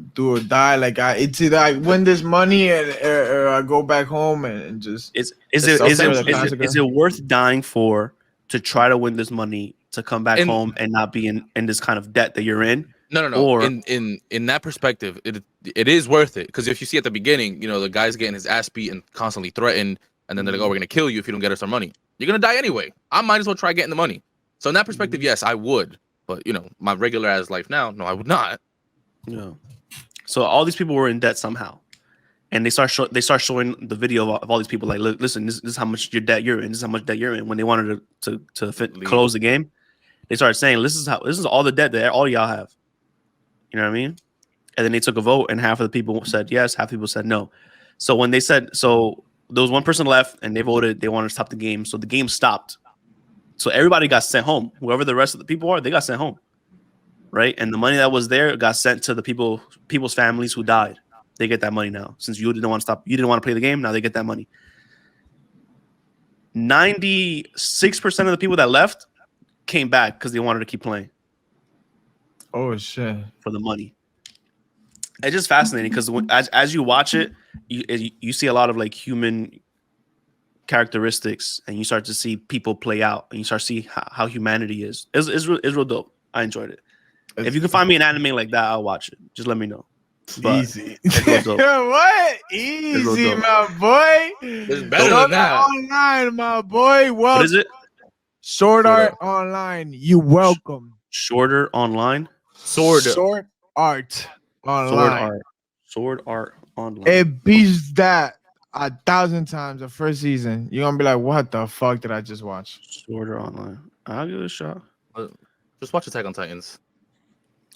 die. Like it's either I win this money or I go back home and just. Is it worth dying for to try to win this money to come back home and not be in this kind of debt that you're in? No. Or, in that perspective, it is worth it, because if you see at the beginning, the guy's getting his ass beat and constantly threatened, and then they're like, "Oh, we're gonna kill you if you don't get us our money. You're gonna die anyway. I might as well try getting the money." So in that perspective, yes, I would. But my regular ass life now, no, I would not. Yeah. So all these people were in debt somehow, and they start showing the video of all these people. Like, look, listen, this is how much your debt you're in. This is how much debt you're in. When they wanted to close the game, they started saying, "This is all the debt that all y'all have." You know what I mean? And then they took a vote, and half of the people said yes, half the people said no. So when they said, so there was one person left, and they voted, they wanted to stop the game. So the game stopped. So everybody got sent home. Whoever the rest of the people are, they got sent home, right? And the money that was there got sent to the people's families who died. They get that money now. Since you didn't want to stop, you didn't want to play the game, now they get that money. 96% of the people that left came back because they wanted to keep playing. Oh shit! For the money. It's just fascinating because as you watch it, you see a lot of like human characteristics, and you start to see people play out, and you start to see how humanity is. It's real dope. I enjoyed it. If you can find me an anime like that, I'll watch it. Just let me know. But easy. What? Easy, my boy. It's better than that. Online, my boy. What is it? Sword Art Online. You welcome. Shorter online. Sword Art Online. Sword Art Online. It beats that 1,000 times the first season. You're gonna be like, what the fuck did I just watch? Sword Art Online. I'll give it a shot. Just watch Attack on Titans.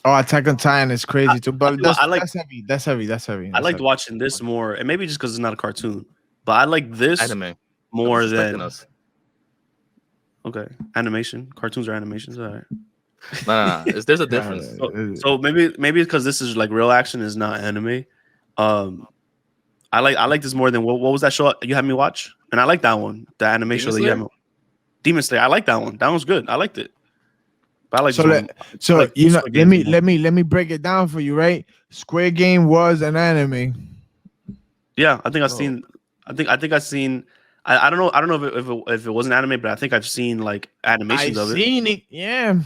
Oh, Attack on Titan is crazy too, but that's heavy. That's heavy. I liked watching this more, and maybe just because it's not a cartoon, but I like this anime more than us. Okay, animation. Cartoons are animations. All right. Nah. There's a difference. So maybe because this is like real action, is not anime. I like this more than what was that show you had me watch? And I like that one. The animation that you had me. Demon Slayer. I like that one. That one's good. I liked it. But I like let me break it down for you, right? Squid Game was an anime. Yeah, I think I've seen. I think I've seen. I don't know. I don't know if it was an anime, but I think I've seen like animations of it. I've seen it. Yeah.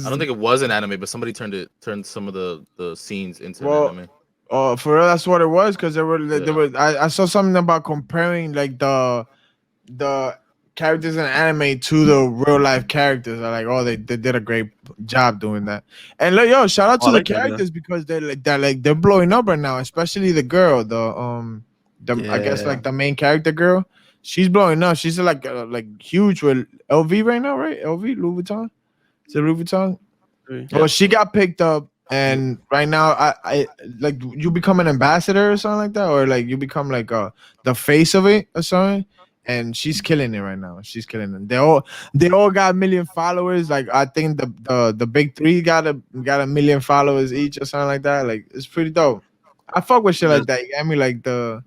I don't think it was an anime, but somebody turned some of the scenes into an anime. Oh, for real, that's what it was, because there were. I saw something about comparing like the characters in anime to the real life characters. I'm like, oh, they did a great job doing that. And like, yo, shout out to the characters because they're blowing up right now, especially the girl, I guess like the main character girl. She's blowing up. She's like huge with LV right now, right? LV, Louis Vuitton. Is it Louis Vuitton? Yeah. Well, she got picked up, and right now, I like you become an ambassador or something like that, or like you become like the face of it or something. And she's killing it right now. She's killing it. They all got 1 million followers. Like I think the big three got a 1 million followers each or something like that. Like it's pretty dope. I fuck with shit like that. You get me? Like the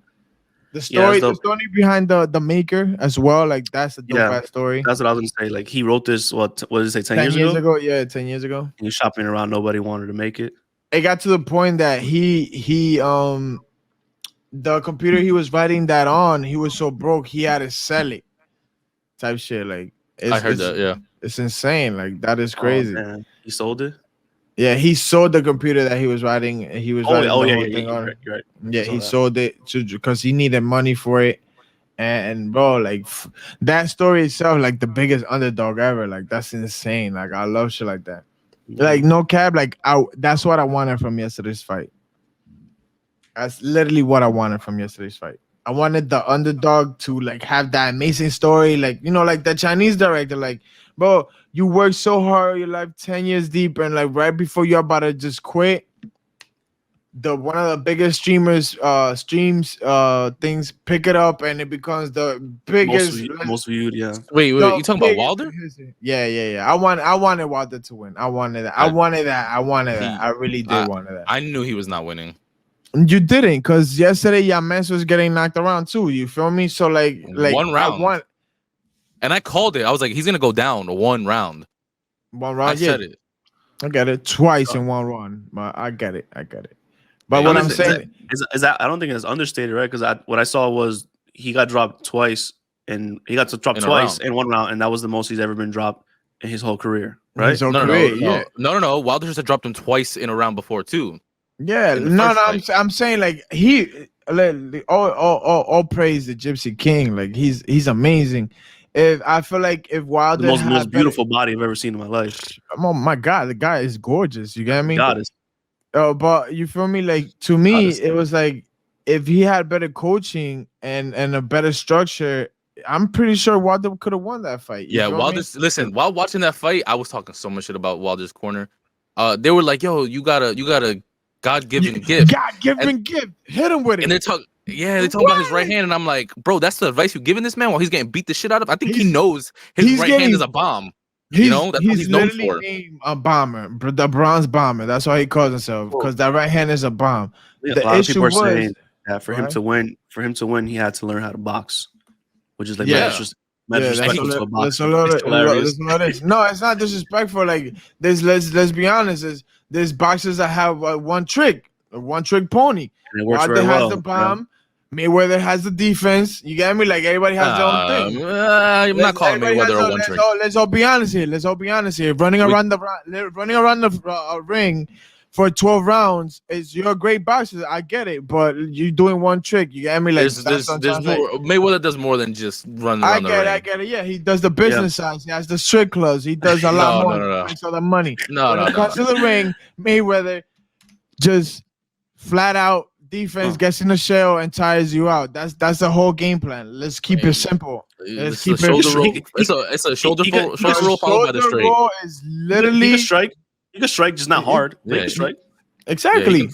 story, the story behind the maker as well. Like that's a dope ass story. That's what I was gonna say. Like he wrote this. What did it say? 10 years ago? Yeah, 10 years ago. And he's shopping around. Nobody wanted to make it. It got to the point that he the computer he was writing that on, he was so broke he had to sell it. Type shit. Like I heard that. Yeah. It's insane. Like that is Oh, crazy. man. He sold it. Yeah, he sold the computer that he was writing. He was writing the whole thing You're on. right. You're right. Yeah, Saw he that. sold it because he needed money for it. And bro, like that story itself, like the biggest underdog ever. Like that's insane. Like I love shit like that. Like no cap. Like that's what I wanted from yesterday's fight. That's literally what I wanted from yesterday's fight. I wanted the underdog to like have that amazing story, like like the Chinese director, like, bro, you worked so hard your life 10 years deep, and like right before you're about to just quit, the one of the biggest streams things pick it up and it becomes the biggest most viewed. Yeah. Wait, you the talking about biggest- Wilder? Yeah. I wanted Wilder to win. I wanted that. I wanted that. I really did want that. I knew he was not winning. You didn't, because yesterday Yames was getting knocked around too. You feel me? So like one round. And I called it. I was like, he's gonna go down one round. One round. I said it. I get it twice in one round. But I get it. But what I'm saying is that I don't think it's understated, right? Because what I saw was he got dropped twice, and he got to drop twice in one round, and that was the most he's ever been dropped in his whole career, right? No. Wilder just had dropped him twice in a round before too. Yeah, I'm saying like all praise the Gypsy King. Like he's amazing. I feel like if Wilder the most beautiful body I've ever seen in my life. Oh my God, the guy is gorgeous. You get me? God is. But you feel me? Like to me, it was like if he had better coaching and a better structure, I'm pretty sure Wilder could have won that fight. Yeah, Wilder's. Listen, while watching that fight, I was talking so much shit about Wilder's corner. They were like, "Yo, you got a God-given gift. God-given gift. Hit him with it." And they're talking about his right hand, and I'm like, bro, that's the advice you're giving this man while he's getting beat the shit out of. I think he knows his right hand is a bomb. That's what he's known for. Named a bomber, the bronze bomber. That's why he calls himself, because that right hand is a bomb. Yeah, a lot of people are saying that for him to win, he had to learn how to box, which is like disrespectful to a boxer. No, it's not disrespectful. Like let's be honest. There's boxers that have one trick pony. Wilder has the bomb. Mayweather has the defense. You get me? Like everybody has their own thing. I'm not calling Mayweather a one trick. Let's all be honest here. Running around the ring for 12 rounds is you're a great boxer. I get it, but you're doing one trick. You get me? Like there's more. Mayweather does more than just run around the ring. I get it. Yeah, he does the business side. He has the strip clubs. He does a lot more. No. He makes all the money. When it comes to the ring, Mayweather just flat out defense gets in the shell and tires you out. That's the whole game plan. Let's keep it simple. Let's keep it. It's a shoulder roll followed by the straight. Is literally you can strike, just not hard. You can strike. Exactly.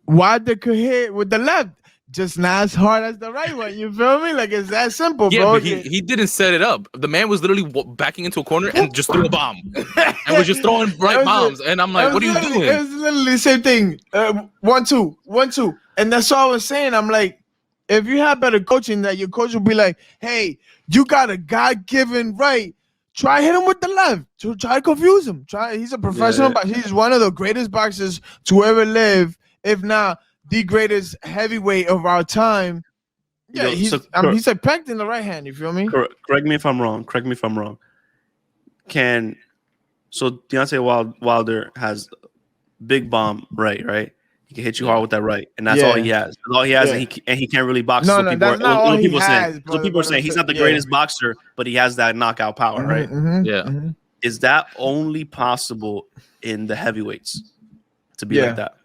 Wilder could hit with the left, just not as hard as the right one. You feel me? Like it's that simple, bro. But he didn't set it up. The man was literally backing into a corner and just threw a bomb, and was just throwing bombs. And I'm like, what are you doing? It was literally the same thing. 1-2, and that's all I was saying. I'm like, if you have better coaching, that your coach will be like, hey, you got a God-given right. Try hit him with the left. Try to confuse him. He's a professional boxer. He's one of the greatest boxers to ever live, if not the greatest heavyweight of our time. Yeah, he's effective in the right hand. You feel me? Correct me if I'm wrong. So Deontay Wilder has big bomb right? He can hit you hard with that right, and that's all he has. That's all he has, and he can't really box. That's not all he has. So people are saying he's not the greatest boxer, but he has that knockout power, right? Mm-hmm. Is that only possible in the heavyweights to be like that?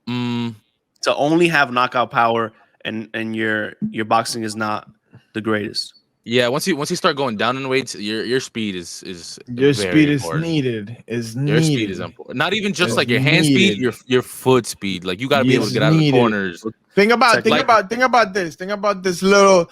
To only have knockout power and your boxing is not the greatest. Yeah, once you start going down in weights, your speed is your speed is important. needed. Your speed is important. Not even just like your hand speed, your foot speed. Like you got to be able to get out of the corners. Think about this. Think about this little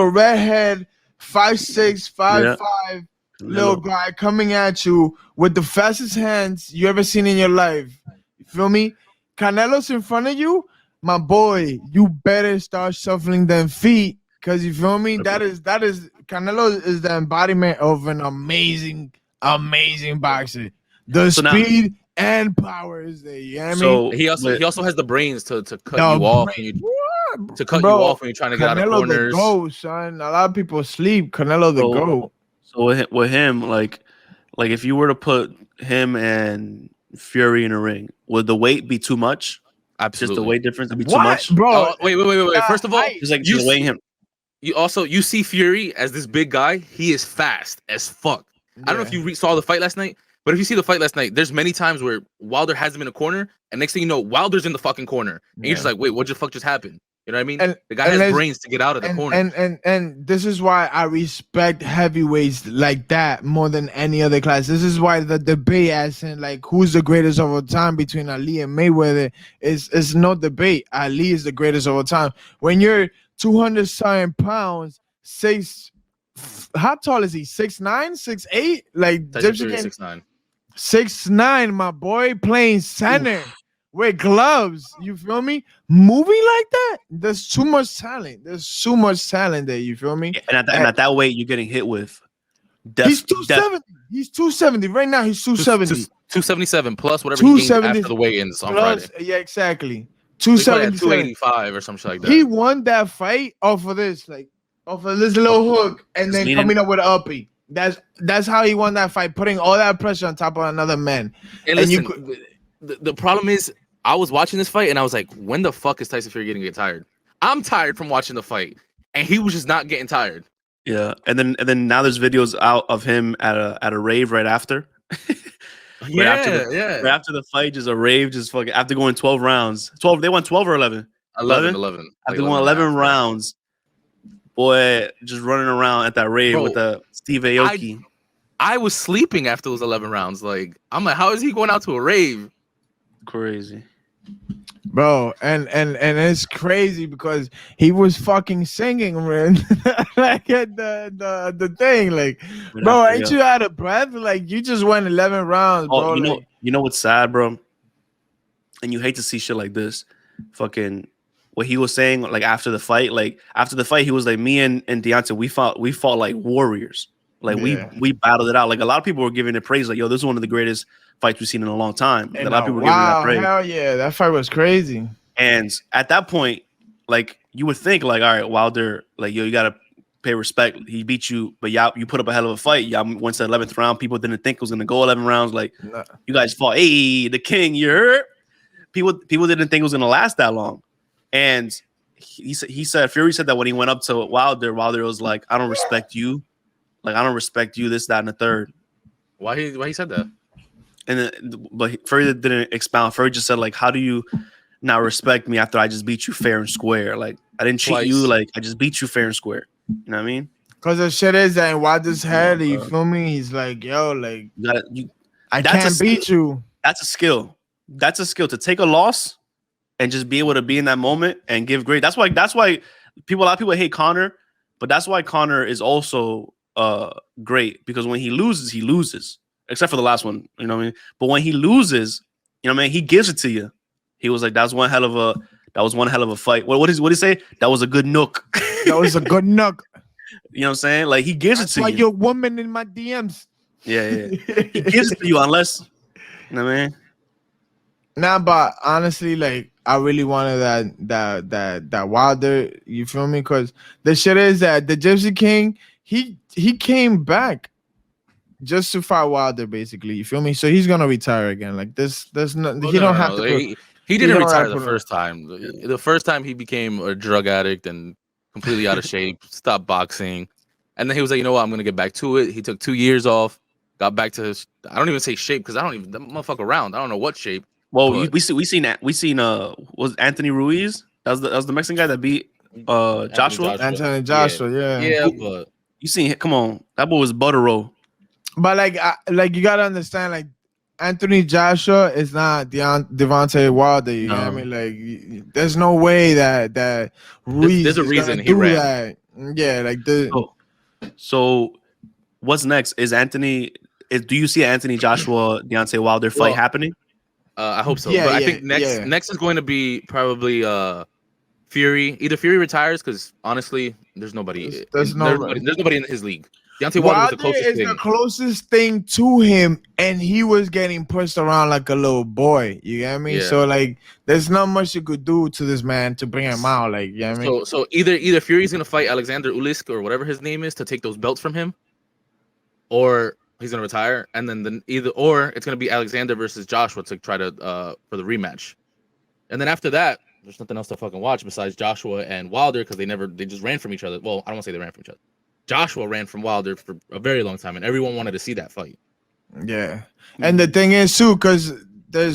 redhead 5'6", 5'5" little guy coming at you with the fastest hands you ever seen in your life. You feel me? Canelo's in front of you, my boy. You better start shuffling them feet. Cause you feel me? That is Canelo is the embodiment of an amazing boxer. The speed and power is there. You know what I mean? He also has the brains to cut you off. to cut Bro, you off when you're trying to get out of Canelo the corners. GOAT, son. A lot of people sleep. Canelo the GOAT. So with him, like if you were to put him and Fury in a ring, would the weight be too much? Absolutely. Just the weight difference would be too What, much, bro? Wait. First of all, just like you weighing him. You see Fury as this big guy. He is fast as fuck. I don't know if you saw the fight last night, but if you see the fight last night, there's many times where Wilder has him in a corner, and next thing you know, Wilder's in the fucking corner, and you're just like, wait, what the fuck just happened? You know what I mean? And the guy has brains to get out of the corner. And this is why I respect heavyweights like that more than any other class. This is why the debate as in like who's the greatest of all time between Ali and Mayweather is no debate. Ali is the greatest of all time. When you're 200 something pounds, how tall is he? 6'9", 6'8"? Like Gypsy King 6'9". 6'9", my boy, playing center. With gloves, you feel me? Moving like that, there's too much talent. There's so much talent there, you feel me? And at that weight, you're getting hit with. He's 270. He's 270 right now. He's 270. 277 plus whatever he gained after the weigh-ins on Friday. Yeah, exactly. So 275 or something like that. He won that fight off of this little hook, and then coming up with an uppie. That's how he won that fight, putting all that pressure on top of another man. And listen, the problem is, I was watching this fight and I was like, when the fuck is Tyson Fury getting tired? I'm tired from watching the fight, and he was just not getting tired. Yeah, and then now there's videos out of him at a rave right after. Right after the fight, just a rave, just fucking after going 12 rounds. 12. They won 12 or 11. 11. After going 11 rounds, boy, just running around at that rave with the Steve Aoki. I was sleeping after those 11 rounds. Like, I'm like, how is he going out to a rave? Crazy, bro, and it's crazy because he was fucking singing, man. Like at the thing, like, bro, ain't you out of breath? Like, you just went 11 rounds, bro. You know what's sad, bro? And you hate to see shit like this. Fucking what he was saying, like after the fight, he was like, me and Deontay, we fought like warriors. Like we battled it out. Like a lot of people were giving it praise. Like, yo, this is one of the greatest fights we've seen in a long time. And a lot of people were giving that praise. Hell yeah, that fight was crazy. And at that point, like you would think, like, all right, Wilder, like, yo, you gotta pay respect. He beat you, but you put up a hell of a fight. Y'all went to the 11th round. People didn't think it was gonna go 11 rounds. Like, you guys fought. Hey, the king, you heard? People didn't think it was gonna last that long. And Fury said that when he went up to Wilder was like, I don't respect you. Like, I don't respect you, this, that, and the third. Why he said that? But Fury didn't expound. Fury just said, like, how do you not respect me after I just beat you fair and square? Like, I didn't cheat you. Like, I just beat you fair and square. You know what I mean? Because the shit is that in Wilder's head, you feel me? He's like, yo, like, I can't beat you. That's a skill. That's a skill to take a loss and just be able to be in that moment and give great. That's why a lot of people hate Conor, but that's why Conor is also great, because when he loses, except for the last one, you know what I mean? But when he loses, you know what I mean, he gives it to you. He was like, that was one hell of a fight. What did he say? That was a good nook. That was a good nook. You know what I'm saying? Like, he gives it to you. Like your woman in my DMs. Yeah. He gives it to you unless, you know what I mean? Nah, but honestly, like, I really wanted that Wilder, you feel me? Because the shit is that the Gypsy King, he came back just to fight Wilder, basically. You feel me? So he's gonna retire again. Like, there's no, he don't have to. He didn't retire the first time. The first time he became a drug addict and completely out of shape, stopped boxing, and then he was like, you know what, I'm gonna get back to it. He took 2 years off, got back to I don't even say shape, because I don't even that motherfucker around. I don't know what shape. Well, we seen was Anthony Ruiz? That was the Mexican guy that beat Joshua. Anthony Joshua, yeah. But you seen? Come on, that boy was butter roll. But like you gotta understand, like, Anthony Joshua is not Devontae Wilder. You know what I mean? Like, there's no way that Ruiz. There's a reason he ran. That. Yeah, like the. So what's next? Do you see Anthony Joshua Deontay Wilder fight happening? I hope so. Yeah, but I think next is going to be probably Fury. Either Fury retires because honestly, there's nobody. There's There's nobody in his league. Deontay Wilder was the closest is thing. the closest thing to him, and he was getting pushed around like a little boy. You get me? Yeah. So like, there's not much you could do to this man to bring him out. Like, you get me? So either Fury's gonna fight Alexander Usyk or whatever his name is to take those belts from him, or he's gonna retire, and then or it's gonna be Alexander versus Joshua to try to for the rematch, and then after that, there's nothing else to fucking watch besides Joshua and Wilder because they just ran from each other. Well, I don't want to say they ran from each other. Joshua ran from Wilder for a very long time, and everyone wanted to see that fight. Yeah, and the thing is too, because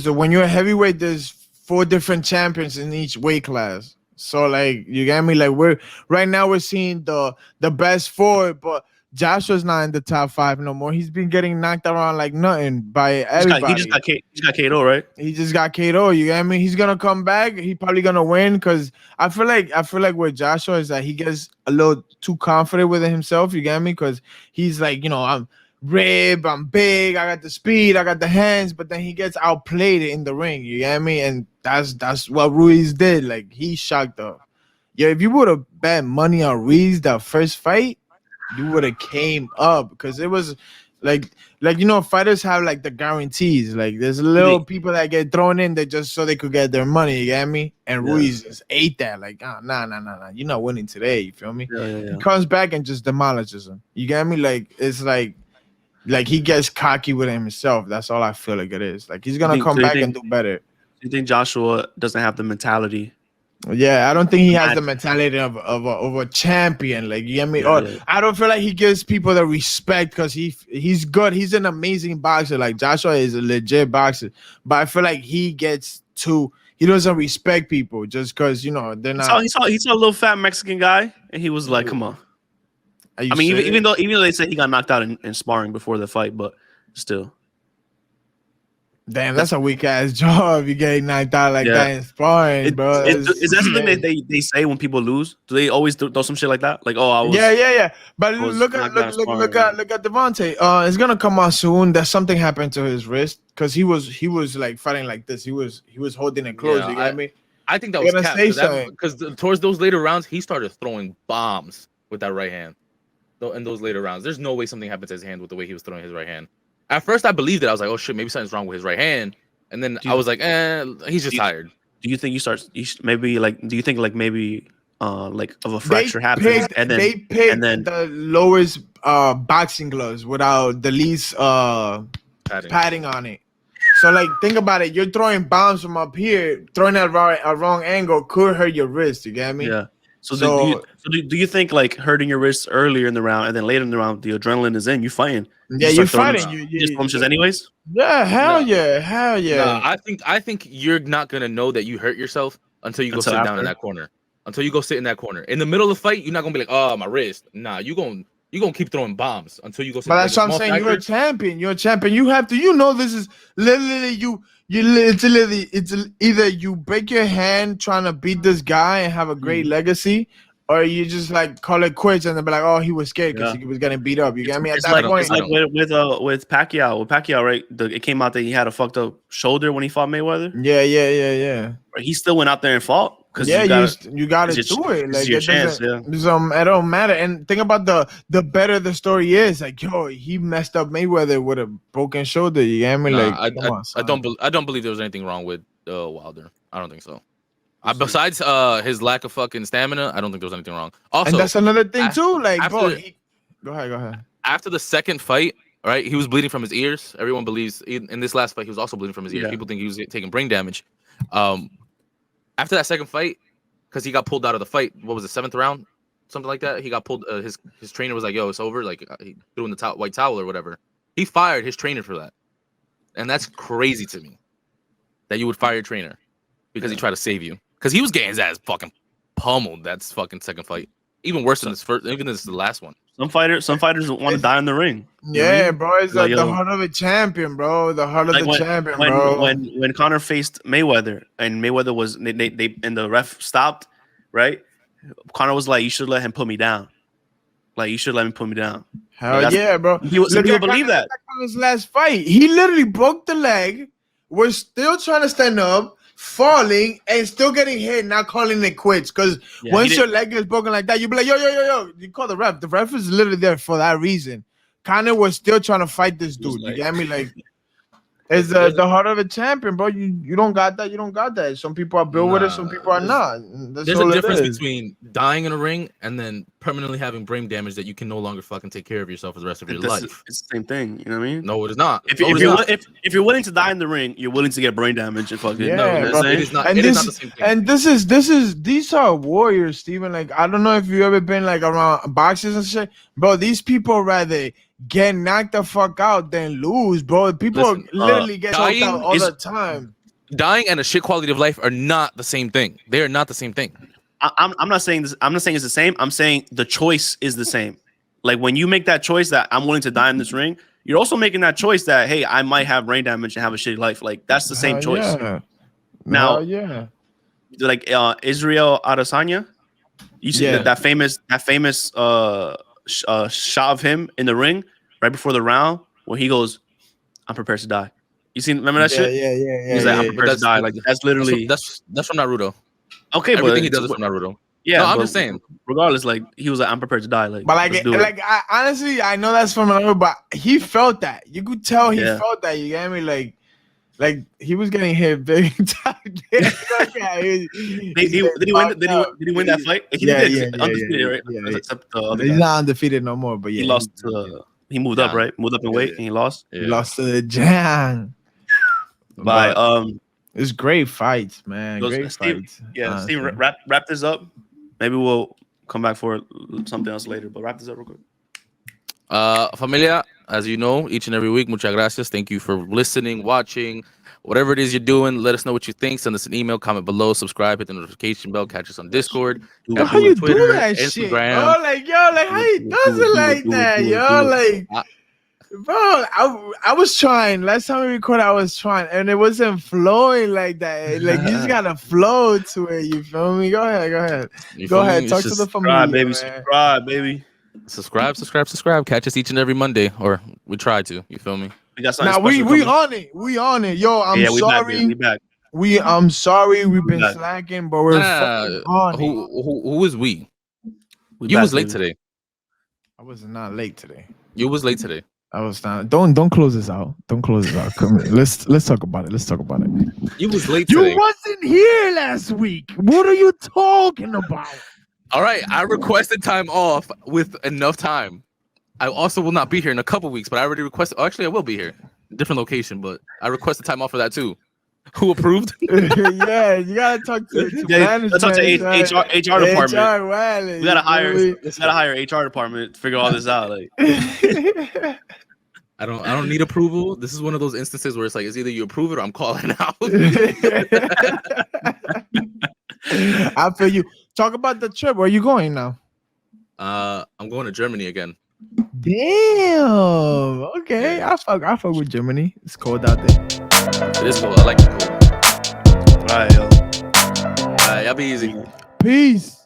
when you're a heavyweight, there's 4 different champions in each weight class. So like, you get me? Like we're seeing the best 4, but Joshua's not in the top 5 no more. He's been getting knocked around like nothing by everybody. He just got KO, right? He just got KO. You get me? He's gonna come back. He probably gonna win because I feel like with Joshua is that he gets a little too confident with himself. You get me? Because he's like, I'm rib, I'm big, I got the speed, I got the hands, but then he gets outplayed in the ring. You get me? And that's what Ruiz did. Like he shocked up. Yeah, if you would have bet money on Ruiz that first fight, you would have came up because it was like fighters have like the guarantees. Like there's little people that get thrown in there just so they could get their money. You get me? And Ruiz just ate that. Like, nah. You're not winning today. You feel me? Yeah. He comes back and just demolishes him. You get me? Like it's like he gets cocky with himself. That's all I feel like it is. Like he's gonna come back and do better. Do you think Joshua doesn't have the mentality? Yeah, I don't think he has the mentality of a champion. Like, you get me? I don't feel like he gives people the respect because he's good. He's an amazing boxer. Like Joshua is a legit boxer, but I feel like he doesn't respect people just because they're not. He saw a little fat Mexican guy, and he was like, "Come on." I mean, even though they say he got knocked out in sparring before the fight, but still. Damn, that's a weak ass job. You getting knocked out like that in sparring, bro. Is that something that they say when people lose? Do they always throw some shit like that? Like, I was. Yeah. But look at Devontae. It's gonna come out soon that something happened to his wrist because he was like fighting like this. He was holding it close. You get me? I think that was because towards those later rounds, he started throwing bombs with that right hand. In those later rounds, there's no way something happened to his hand with the way he was throwing his right hand. At first, I believed it. I was like, "Oh shit, maybe something's wrong with his right hand." And then I was like, he's just tired." Do you think maybe like of a fracture happens and then they picked the lowest boxing gloves without the least padding on it. So like, think about it. You're throwing bombs from up here, throwing at a wrong angle could hurt your wrist. You get me? Yeah. So do you think like hurting your wrists earlier in the round and then later in the round, the adrenaline is in, you fighting? Yeah, you're fighting. You just punches anyways? Yeah, hell yeah. No, I think you're not gonna know that you hurt yourself until you go sit down in that corner. Until you go sit in that corner. In the middle of the fight, you're not gonna be like, "Oh, my wrist." Nah, you're gonna keep throwing bombs until you go sit. But that's what I'm saying. You're a champion. You're a champion. You have to. This is literally it's either you break your hand trying to beat this guy and have a great legacy, or you just like call it quits and then be like, "Oh, he was scared because he was getting beat up." You get me? At that point, it's like with Pacquiao. With Pacquiao, right? It came out that he had a fucked up sholdder when he fought Mayweather. Yeah. He still went out there and fought. Yeah, you gotta do it. Like your chance, it don't matter. And think about the better the story is. Like, he messed up Mayweather with a broken shoulder. You get me? Like, I don't believe there was anything wrong with Wilder. I don't think so. Besides his lack of fucking stamina, I don't think there was anything wrong. Also, and that's another thing too. Like, go ahead. After the second fight, right, he was bleeding from his ears. Everyone believes in this last fight he was also bleeding from his ears. Yeah. People think he was taking brain damage. After that second fight, because he got pulled out of the fight, what was the 7th round, something like that? He got pulled. His trainer was like, "Yo, it's over." Like he threw in the white towel or whatever. He fired his trainer for that, and that's crazy to me. That you would fire your trainer because he tried to save you. Because he was getting his ass fucking pummeled that fucking second fight. Even worse than this first. Even this is the last one. Some fighters want to die in the ring. Yeah, bro. It's like the heart of a champion, bro. The heart of the champion, bro. When Conor faced Mayweather and Mayweather was they and the ref stopped, right? Conor was like, "You should let him put me down. Like, you should let him put me down." Hell yeah, bro. Some people believe that. His last fight, he literally broke the leg. Was still trying to stand up. falling and still getting hit, not calling it quits. Because once your leg is broken like that, you be like, yo. You call the ref. The ref is literally there for that reason. Conor was still trying to fight this dude. You get me? Like, it's the heart of a champion, bro. You don't got that. You don't got that. Some people are built with it. Some people are not. There's a difference between dying in a ring and then permanently having brain damage that you can no longer fucking take care of yourself for the rest of your life. It's the same thing. You know what I mean? No, it is not. If you're willing to die in the ring, you're willing to get brain damage and fucking. It is not. It is not the same thing. And these are warriors, Steven. Like, I don't know if you ever been like around boxes and shit, bro. These people rather get knocked the fuck out than lose, bro. People literally get knocked out all the time. Dying and a shit quality of life are not the same thing. They are not the same thing. I'm not saying this. I'm not saying it's the same. I'm saying the choice is the same. Like, when you make that choice that I'm willing to die in this ring, you're also making that choice that, hey, I might have brain damage and have a shitty life. Like, that's the same choice. Yeah. Now, like Israel Adesanya, you see that famous shot of him in the ring right before the round where he goes, "I'm prepared to die." You seen? Remember that shit? Yeah. He's like, "I'm prepared to die." Like, that's literally that's from Naruto. Okay, everything he does is from Naruto. Yeah, no, I'm just saying. Regardless, like, he was like, "I'm prepared to die." Like, but I honestly, I know that's from Naruto, but he felt that. You could tell he felt that. You get me? Like he was getting hit big time. Did he win that fight? He did. Undefeated, right? Yeah. Except the other He's guy. not undefeated no more. But he lost to. He moved up, right? Moved up in weight, and he lost. He lost to the Jang. But it's great fights, man. Great fights. Yeah, Steve, wrap this up. Maybe we'll come back for something else later. But wrap this up real quick. Familia, as you know, each and every week, muchas gracias. Thank you for listening, watching, whatever it is you're doing. Let us know what you think. Send us an email, comment below, subsribe, hit the notification bell, catch us on Discord. How you Twitter, do that Instagram. shit? Oh, like, yo, like, how you does it like that, yo? Like, bro, I was trying. Last time we recorded, I was trying, and it wasn't flowing like that. Like, you just gotta flow to it. You feel me? Go ahead. Go ahead. Talk to the family. Subscribe, baby. Subscribe. Catch us each and every Monday, or we try to. You feel me? We got now we on it. We on it. Yo, I'm sorry. We back. I'm sorry. We've been slacking, but we're on it. Who is we? You was late today. I was not late today. You was late today. I was not. Don't close this out. Don't close this out. Come here. Let's talk about it. You was late today. You wasn't here last week. What are you talking about? All right, I requested time off with enough time. I also will not be here in a couple weeks, but I already requested. Oh, actually, I will be here, different location, but I requested time off for that too. Who approved? Yeah, you gotta talk to management. Let's talk to HR department. HR, well, we gotta hire HR department to figure all this out. Like, I don't need approval. This is one of those instances where it's like, it's either you approve it or I'm calling out. I feel you. Talk about the trip. Where are you going now? I'm going to Germany again. Damn. Okay. I fuck with Germany. It's cold out there. It is cold. I like it cold. All right, yo. All right, y'all be easy. Peace.